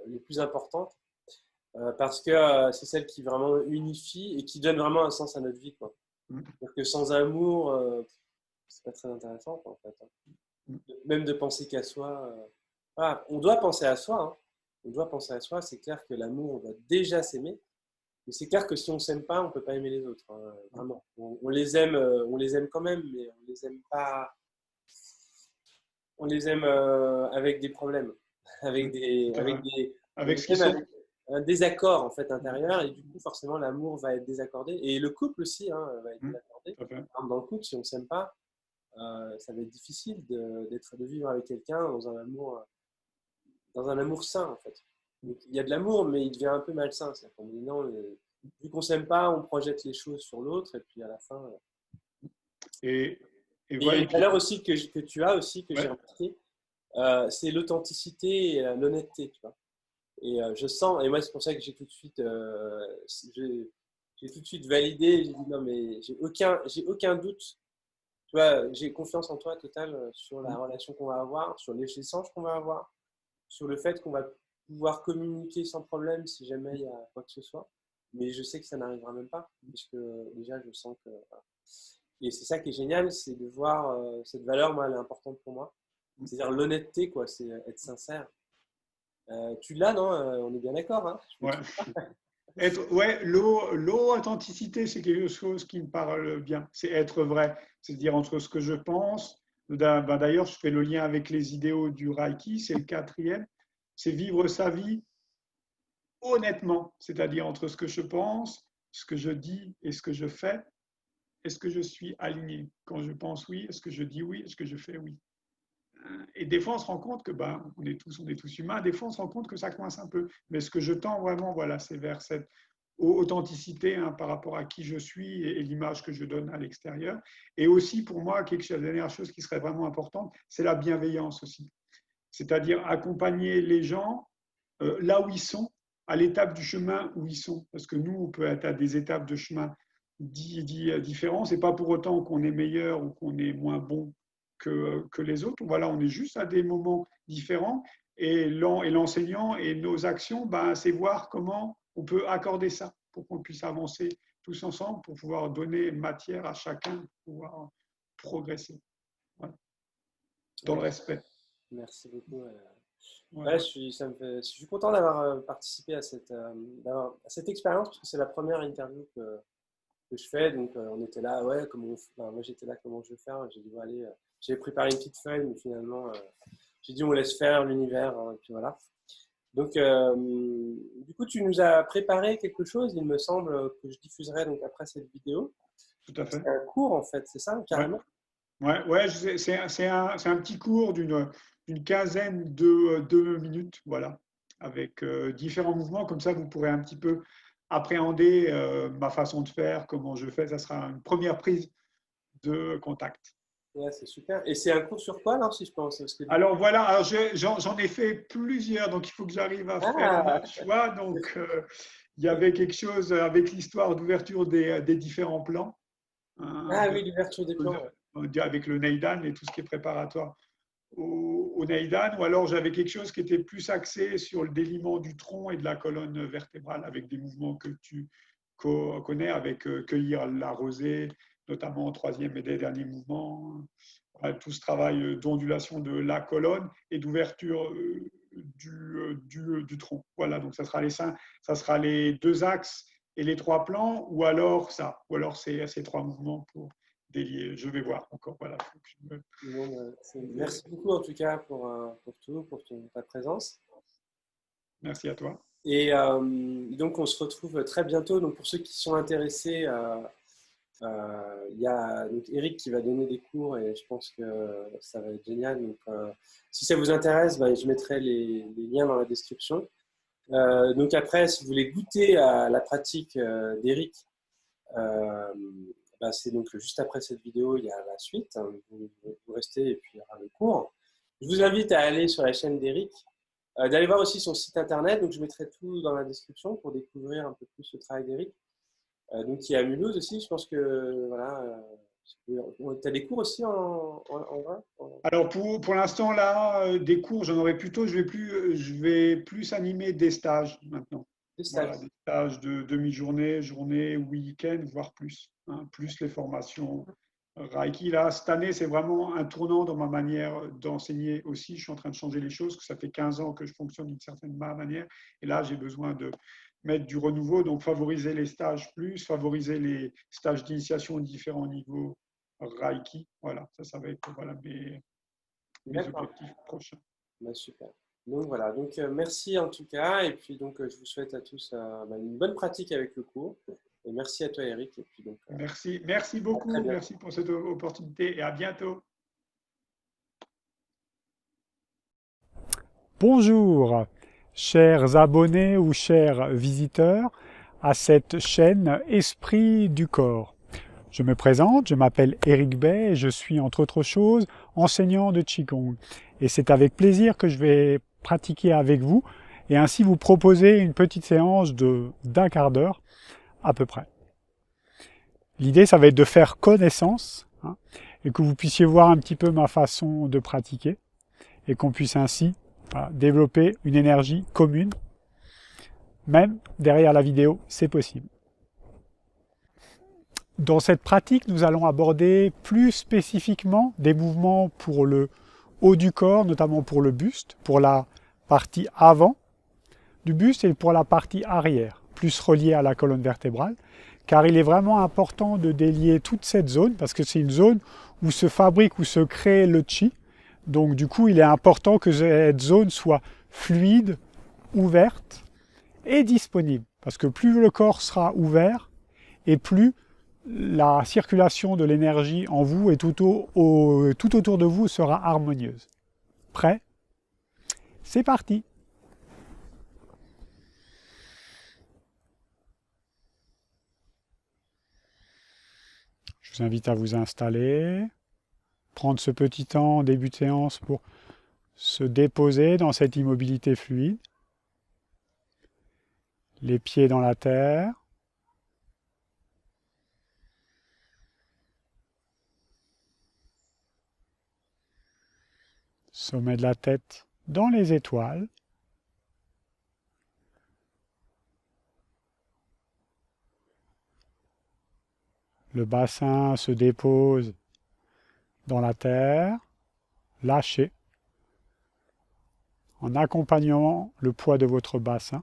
les plus importantes parce que c'est celle qui vraiment unifie et qui donne vraiment un sens à notre vie, quoi. Mm. Donc que sans amour, c'est pas très intéressant, quoi, en fait, hein. Mm. Même de penser qu'à soi. Voilà, on doit penser à soi, hein. On doit penser à soi. C'est clair que l'amour, on doit déjà s'aimer. Mais c'est clair que si on s'aime pas, on peut pas aimer les autres, hein, vraiment. On les aime quand même, mais on les aime pas. On les aime avec des problèmes, Mm. Tout à fait. on Avec les ce qu'ils aime sont. avec un désaccord en fait Mm. intérieur, et du coup forcément l'amour va être désaccordé et le couple aussi, hein, va être Mm. désaccordé. Tout à fait. Par exemple, dans le couple, si on s'aime pas, ça va être difficile de vivre avec quelqu'un dans un amour sain en fait. Donc, il y a de l'amour, mais il devient un peu malsain. C'est-à-dire qu'on dit non, vu qu'on s'aime pas, on projette les choses sur l'autre et puis à la fin. Et, et Et il y a voilà, et une puis, valeur aussi que tu as aussi que j'ai ouais. remarqué, c'est l'authenticité et l'honnêteté, tu vois. Et je sens, et moi c'est pour ça que j'ai tout de suite validé. J'ai dit non mais j'ai aucun doute. Tu vois, j'ai confiance en toi total sur la Mm. relation qu'on va avoir, sur les échanges qu'on va avoir, sur le fait qu'on va pouvoir communiquer sans problème si jamais il y a quoi que ce soit. Mais je sais que ça n'arrivera même pas, puisque déjà je sens que. Voilà. Et c'est ça qui est génial, c'est de voir cette valeur, moi, elle est importante pour moi. C'est-à-dire l'honnêteté, quoi, c'est être sincère. Tu l'as, non? On est bien d'accord, hein? Je me Ouais. trompe. Ouais, l'authenticité, c'est quelque chose qui me parle bien. C'est être vrai. C'est-à-dire entre ce que je pense. D'ailleurs, je fais le lien avec les idéaux du Reiki, c'est le quatrième. C'est vivre sa vie honnêtement. C'est-à-dire entre ce que je pense, ce que je dis et ce que je fais. Est-ce que je suis aligné? Quand je pense oui, est-ce que je dis oui? Est-ce que je fais oui? Et des fois, on se rend compte que on est tous humains. Des fois, on se rend compte que ça coince un peu. Mais ce que je tends vraiment, voilà, c'est vers cette authenticité, hein, par rapport à qui je suis et l'image que je donne à l'extérieur. Et aussi, pour moi, la dernière chose qui serait vraiment importante, c'est la bienveillance aussi. C'est-à-dire accompagner les gens là où ils sont, à l'étape du chemin où ils sont. Parce que nous, on peut être à des étapes de chemin différents. Ce n'est pas pour autant qu'on est meilleur ou qu'on est moins bon que les autres. Voilà, on est juste à des moments différents. Et l'enseignant et nos actions, ben, c'est voir comment on peut accorder ça pour qu'on puisse avancer tous ensemble, pour pouvoir donner matière à chacun, pour pouvoir progresser. Voilà. Dans le Ouais, respect. merci beaucoup. Voilà. Ouais, je suis content d'avoir participé à cette expérience parce que c'est la première interview que je fais. Donc, on était là, ouais, enfin, moi j'étais là, comment je vais faire? J'ai dit, bon, allez, j'ai préparé une petite feuille, mais finalement, j'ai dit, on laisse faire l'univers, hein, et puis voilà. Donc, du coup, tu nous as préparé quelque chose, il me semble, que je diffuserai donc après cette vidéo. Tout à fait. C'est un cours, en fait, c'est ça, Ouais. carrément? Ouais, c'est un petit cours d'une quinzaine de 2 minutes, voilà, avec différents mouvements. Comme ça, vous pourrez un petit peu appréhender ma façon de faire, comment je fais. Ça sera une première prise de contact. Ouais, c'est super. Et c'est un cours sur quoi, alors, si je pense? Parce que du coup... Alors voilà, alors j'en ai fait plusieurs, donc il faut que j'arrive à faire Ah! un choix. Donc il y avait quelque chose avec l'histoire d'ouverture des différents plans, hein, Ah oui, l'ouverture des plans, ouais. avec le Neidan et tout ce qui est préparatoire au Neidan, ou alors j'avais quelque chose qui était plus axé sur le déliement du tronc et de la colonne vertébrale, avec des mouvements que tu connais, avec cueillir la rosée, notamment au troisième et des derniers mouvements. Voilà, tout ce travail d'ondulation de la colonne et d'ouverture du tronc. Voilà, donc ça sera les deux axes et les trois plans, ou alors ça, ou alors ces trois mouvements pour délier. Je vais voir encore. Voilà, faut que je me... Bon, merci beaucoup en tout cas pour tout, ta présence. Merci à toi. Et donc on se retrouve très bientôt. Donc pour ceux qui sont intéressés, Il y a donc Eric qui va donner des cours et je pense que ça va être génial. Donc, si ça vous intéresse, bah, je mettrai les liens dans la description. Donc après, si vous voulez goûter à la pratique d'Eric, euh, bah, c'est donc juste après cette vidéo, il y a la suite. Vous restez et puis il y aura le cours. Je vous invite à aller sur la chaîne d'Eric, d'aller voir aussi son site internet. Donc je mettrai tout dans la description pour découvrir un peu plus le travail d'Eric. Donc il y a Mulhouse aussi, je pense que voilà. Tu as des cours aussi en vrai Alors pour l'instant là, des cours, j'en aurai plutôt, je vais plus animer des stages maintenant. des stages. Voilà, des stages de demi-journée, journée, week-end, voire plus. Hein, plus les formations Reiki. Là, cette année, c'est vraiment un tournant dans ma manière d'enseigner aussi. Je suis en train de changer les choses, que ça fait 15 ans que je fonctionne d'une certaine manière. Et là, j'ai besoin de mettre du renouveau, donc favoriser les stages plus, favoriser les stages d'initiation aux différents niveaux Reiki. Voilà, ça va être voilà, mes D'accord. objectifs prochains. Bah, super. Donc voilà, donc merci en tout cas, et puis donc je vous souhaite à tous bah, une bonne pratique avec le cours. Et merci à toi Eric, et puis donc Merci à très beaucoup, bientôt. merci pour cette opportunité et à bientôt. Bonjour, chers abonnés ou chers visiteurs à cette chaîne Esprit du corps. Je me présente, je m'appelle Eric Bay et je suis entre autres choses enseignant de Qigong. Et c'est avec plaisir que je vais pratiquer avec vous et ainsi vous proposer une petite séance d'un quart d'heure à peu près. L'idée, ça va être de faire connaissance et que vous puissiez voir un petit peu ma façon de pratiquer et qu'on puisse ainsi développer une énergie commune. Même derrière la vidéo, c'est possible. Dans cette pratique, nous allons aborder plus spécifiquement des mouvements pour le haut du corps, notamment pour le buste, pour la partie avant du buste et pour la partie arrière, plus reliée à la colonne vertébrale, car il est vraiment important de délier toute cette zone, parce que c'est une zone où se fabrique, où se crée le chi. Donc du coup, il est important que cette zone soit fluide, ouverte et disponible, parce que plus le corps sera ouvert, et plus la circulation de l'énergie en vous et tout autour de vous sera harmonieuse. Prêt? C'est parti! Je vous invite à vous installer, prendre ce petit temps en début de séance pour se déposer dans cette immobilité fluide, les pieds dans la terre, sommet de la tête dans les étoiles, le bassin se dépose dans la terre, lâchez, en accompagnant le poids de votre bassin.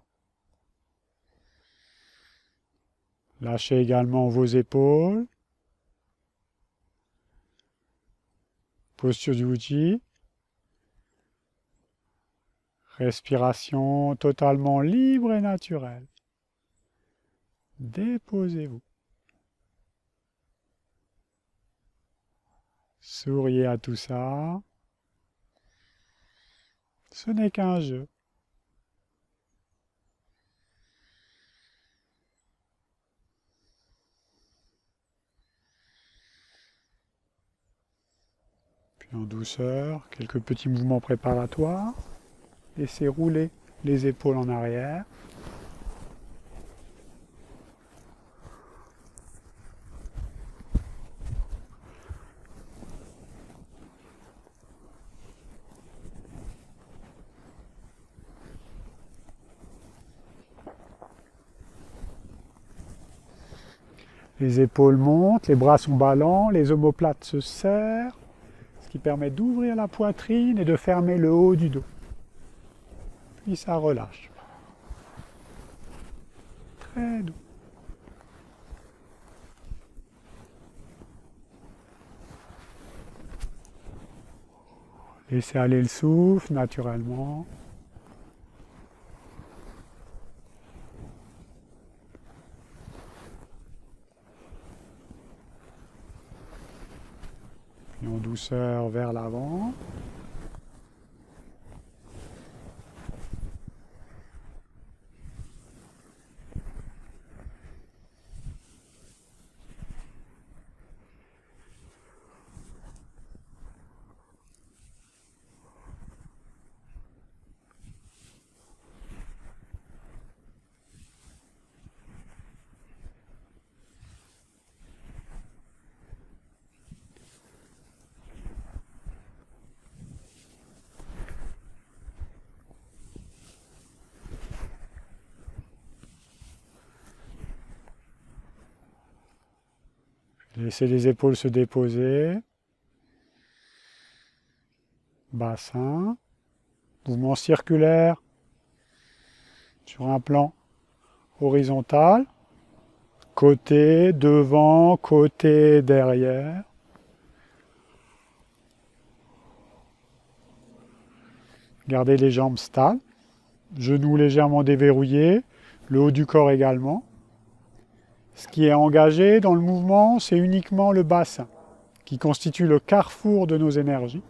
Lâchez également vos épaules, posture du Uji, respiration totalement libre et naturelle. Déposez-vous. Souriez à tout ça. Ce n'est qu'un jeu. Puis en douceur, quelques petits mouvements préparatoires. Laissez rouler les épaules en arrière. Les épaules montent, les bras sont ballants, les omoplates se serrent, ce qui permet d'ouvrir la poitrine et de fermer le haut du dos. Puis ça relâche. Très doux. Laissez aller le souffle naturellement. en douceur vers l'avant. Laissez les épaules se déposer. Bassin. Mouvement circulaire sur un plan horizontal. Côté, devant, côté, derrière. Gardez les jambes stables. Genoux légèrement déverrouillés. Le haut du corps également. Ce qui est engagé dans le mouvement, c'est uniquement le bassin, qui constitue le carrefour de nos énergies.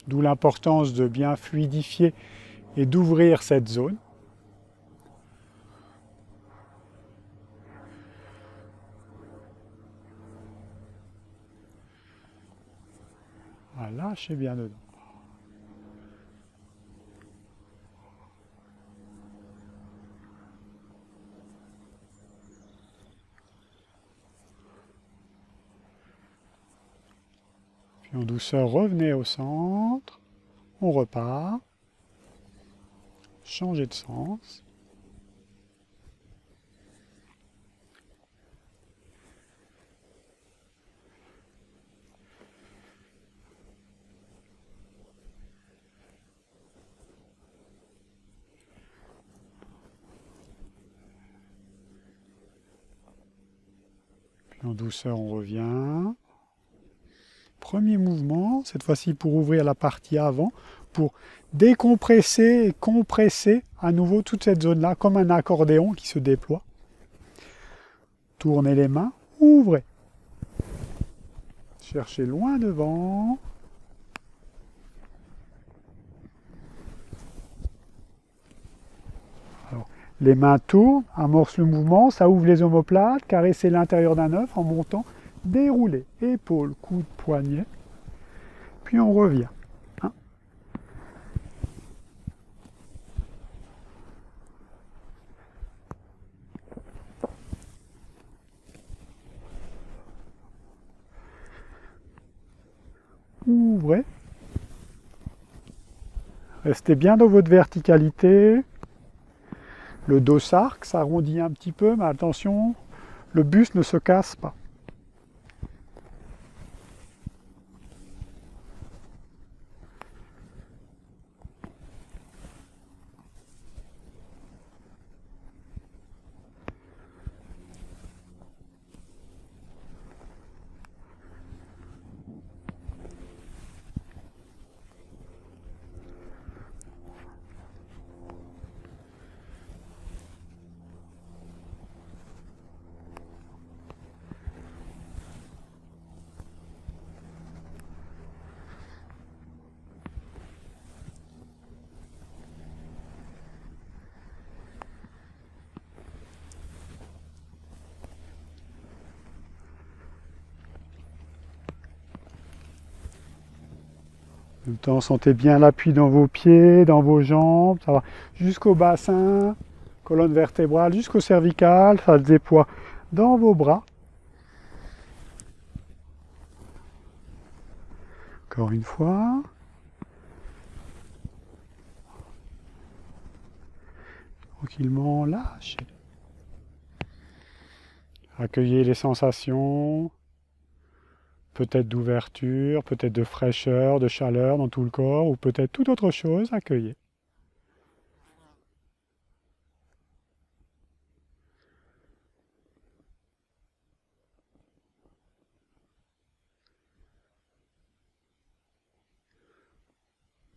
D'où l'importance de bien fluidifier et d'ouvrir cette zone. Voilà, lâchez bien dedans. Puis en douceur, revenez au centre. On repart. Changez de sens. Puis en douceur, on revient. Premier mouvement, cette fois-ci pour ouvrir la partie avant, pour décompresser et compresser à nouveau toute cette zone-là, comme un accordéon qui se déploie. Tournez les mains, ouvrez. Cherchez loin devant. Alors, les mains tournent, amorcent le mouvement, ça ouvre les omoplates, caressez l'intérieur d'un œuf en montant. Déroulez, épaules, coudes, poignets, puis on revient. Ouvrez. Restez bien dans votre verticalité. Le dos s'arc, s'arrondit un petit peu, mais attention, le buste ne se casse pas. En même temps, sentez bien l'appui dans vos pieds, dans vos jambes, ça va jusqu'au bassin, colonne vertébrale, jusqu'au cervical, ça se déploie dans vos bras. Encore une fois. Tranquillement, lâchez. Accueillez les sensations. Peut-être d'ouverture, peut-être de fraîcheur, de chaleur dans tout le corps, ou peut-être toute autre chose, accueillez.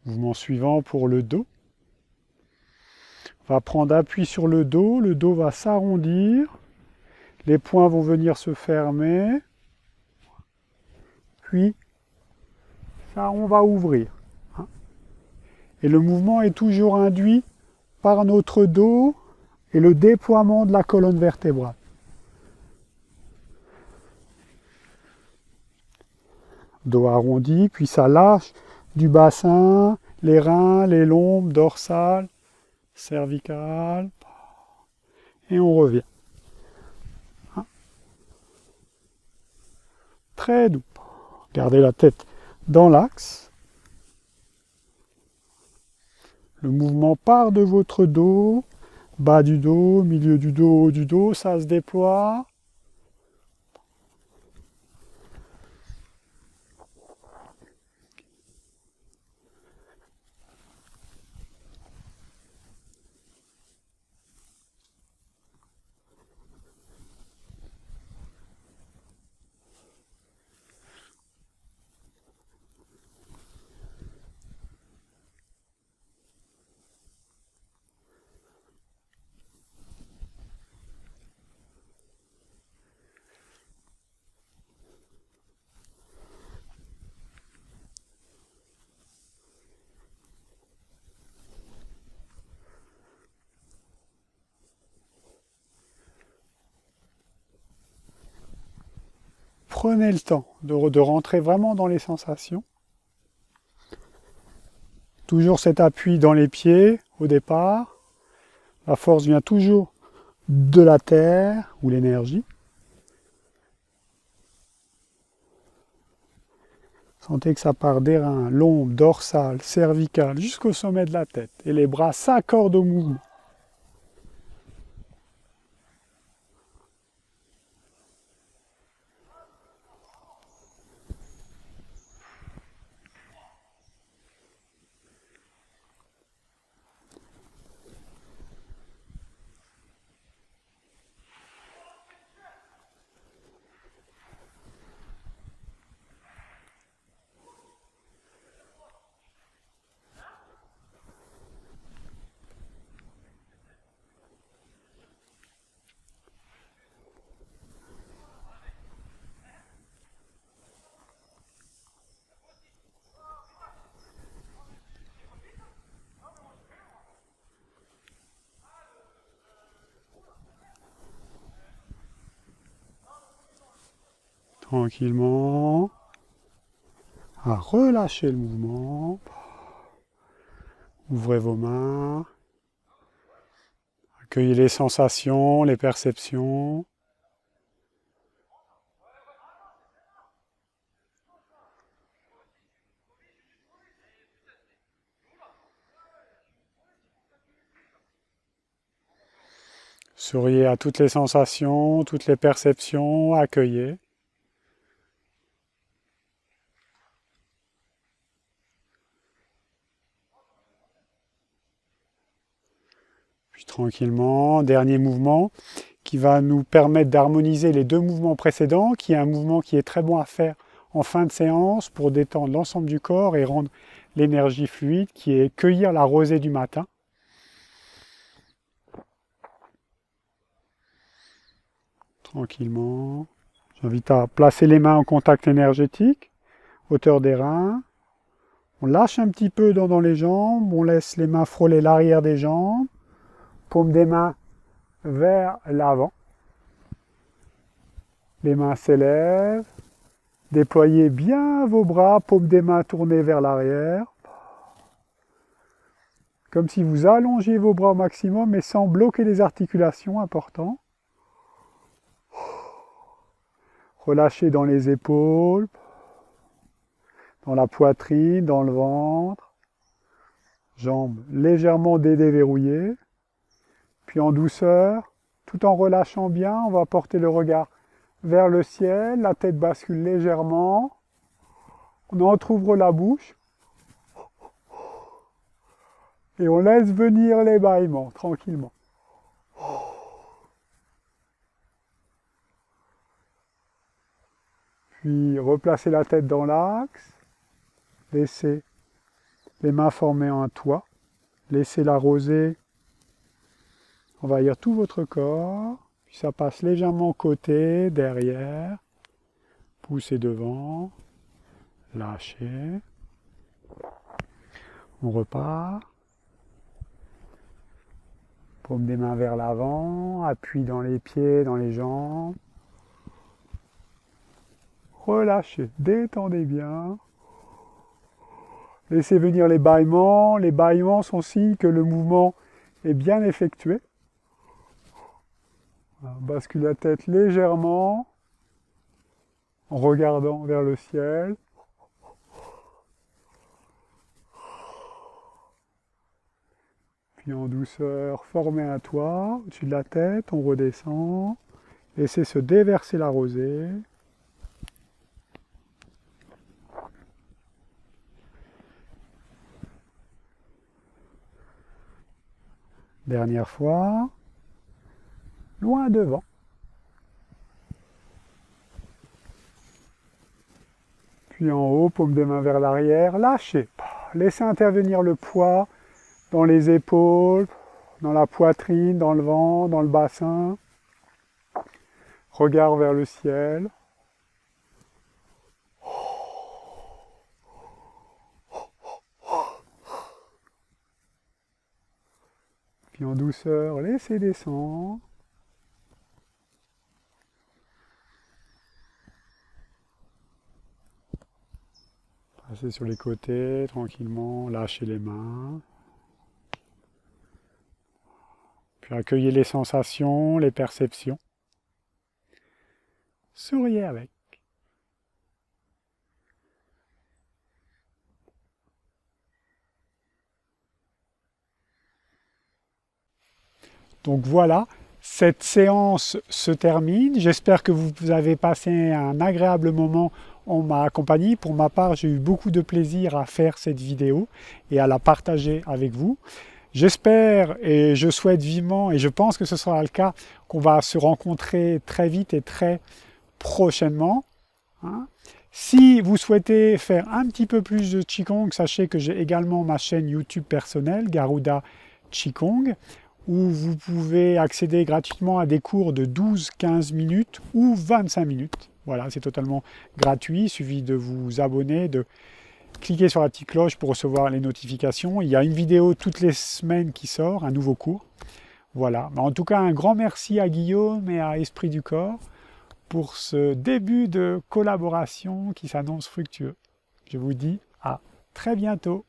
Mouvement suivant pour le dos. On va prendre appui sur le dos va s'arrondir, les poings vont venir se fermer. puis ça, on va ouvrir. Hein. Et le mouvement est toujours induit par notre dos et le déploiement de la colonne vertébrale. Dos arrondi, puis ça lâche du bassin, les reins, les lombes, dorsales, cervicales, et on revient. Hein. Très doux. Gardez la tête dans l'axe. Le mouvement part de votre dos, bas du dos, milieu du dos, haut du dos, ça se déploie. Prenez le temps de rentrer vraiment dans les sensations. Toujours cet appui dans les pieds au départ. La force vient toujours de la terre ou l'énergie. Sentez que ça part des reins, lombes, dorsales, cervicales, jusqu'au sommet de la tête. Et les bras s'accordent au mouvement. Tranquillement, à relâcher le mouvement. Ouvrez vos mains, accueillez les sensations, les perceptions. Souriez à toutes les sensations, toutes les perceptions, accueillez. Puis tranquillement, dernier mouvement qui va nous permettre d'harmoniser les deux mouvements précédents, qui est un mouvement qui est très bon à faire en fin de séance pour détendre l'ensemble du corps et rendre l'énergie fluide, qui est cueillir la rosée du matin. Tranquillement. J'invite à placer les mains en contact énergétique, hauteur des reins. On lâche un petit peu dans les jambes, on laisse les mains frôler l'arrière des jambes, paume des mains vers l'avant. Les mains s'élèvent, déployez bien vos bras, paume des mains tournées vers l'arrière. Comme si vous allongiez vos bras au maximum, mais sans bloquer les articulations, important. Relâchez dans les épaules, dans la poitrine, dans le ventre. Jambes légèrement déverrouillées. Puis en douceur, tout en relâchant bien, on va porter le regard vers le ciel, la tête bascule légèrement. On entrouvre la bouche. Et on laisse venir les bâillements, tranquillement. Puis replacez la tête dans l'axe. Laissez les mains former un toit. Laissez la rosée envahir tout votre corps. Puis ça passe légèrement côté, derrière. Poussez devant. lâchez. On repart. Paume des mains vers l'avant, appui dans les pieds, dans les jambes. Relâchez, détendez bien. Laissez venir les bâillements. Les bâillements sont signe que le mouvement est bien effectué. Bascule la tête légèrement en regardant vers le ciel. Puis en douceur, formez un toit au-dessus de la tête, on redescend. Laissez se déverser la rosée. Dernière fois. Loin devant. Puis en haut, paume des mains vers l'arrière, lâchez. Laissez intervenir le poids dans les épaules, dans la poitrine, dans le ventre, dans le bassin. Regard vers le ciel. Puis en douceur, laissez descendre. Passez sur les côtés tranquillement, lâchez les mains. Puis accueillez les sensations, les perceptions. Souriez avec. Donc voilà, cette séance se termine. J'espère que vous avez passé un agréable moment en ma compagnie. Pour ma part, j'ai eu beaucoup de plaisir à faire cette vidéo et à la partager avec vous. J'espère et je souhaite vivement, et je pense que ce sera le cas, qu'on va se rencontrer très vite et très prochainement. Si vous souhaitez faire un petit peu plus de Qigong, sachez que j'ai également ma chaîne YouTube personnelle, Garuda Qigong, où vous pouvez accéder gratuitement à des cours de 12-15 minutes ou 25 minutes. Voilà, c'est totalement gratuit, il suffit de vous abonner, de cliquer sur la petite cloche pour recevoir les notifications. Il y a une vidéo toutes les semaines qui sort, un nouveau cours. Voilà, en tout cas un grand merci à Guillaume et à Esprit du Corps pour ce début de collaboration qui s'annonce fructueux. Je vous dis à très bientôt.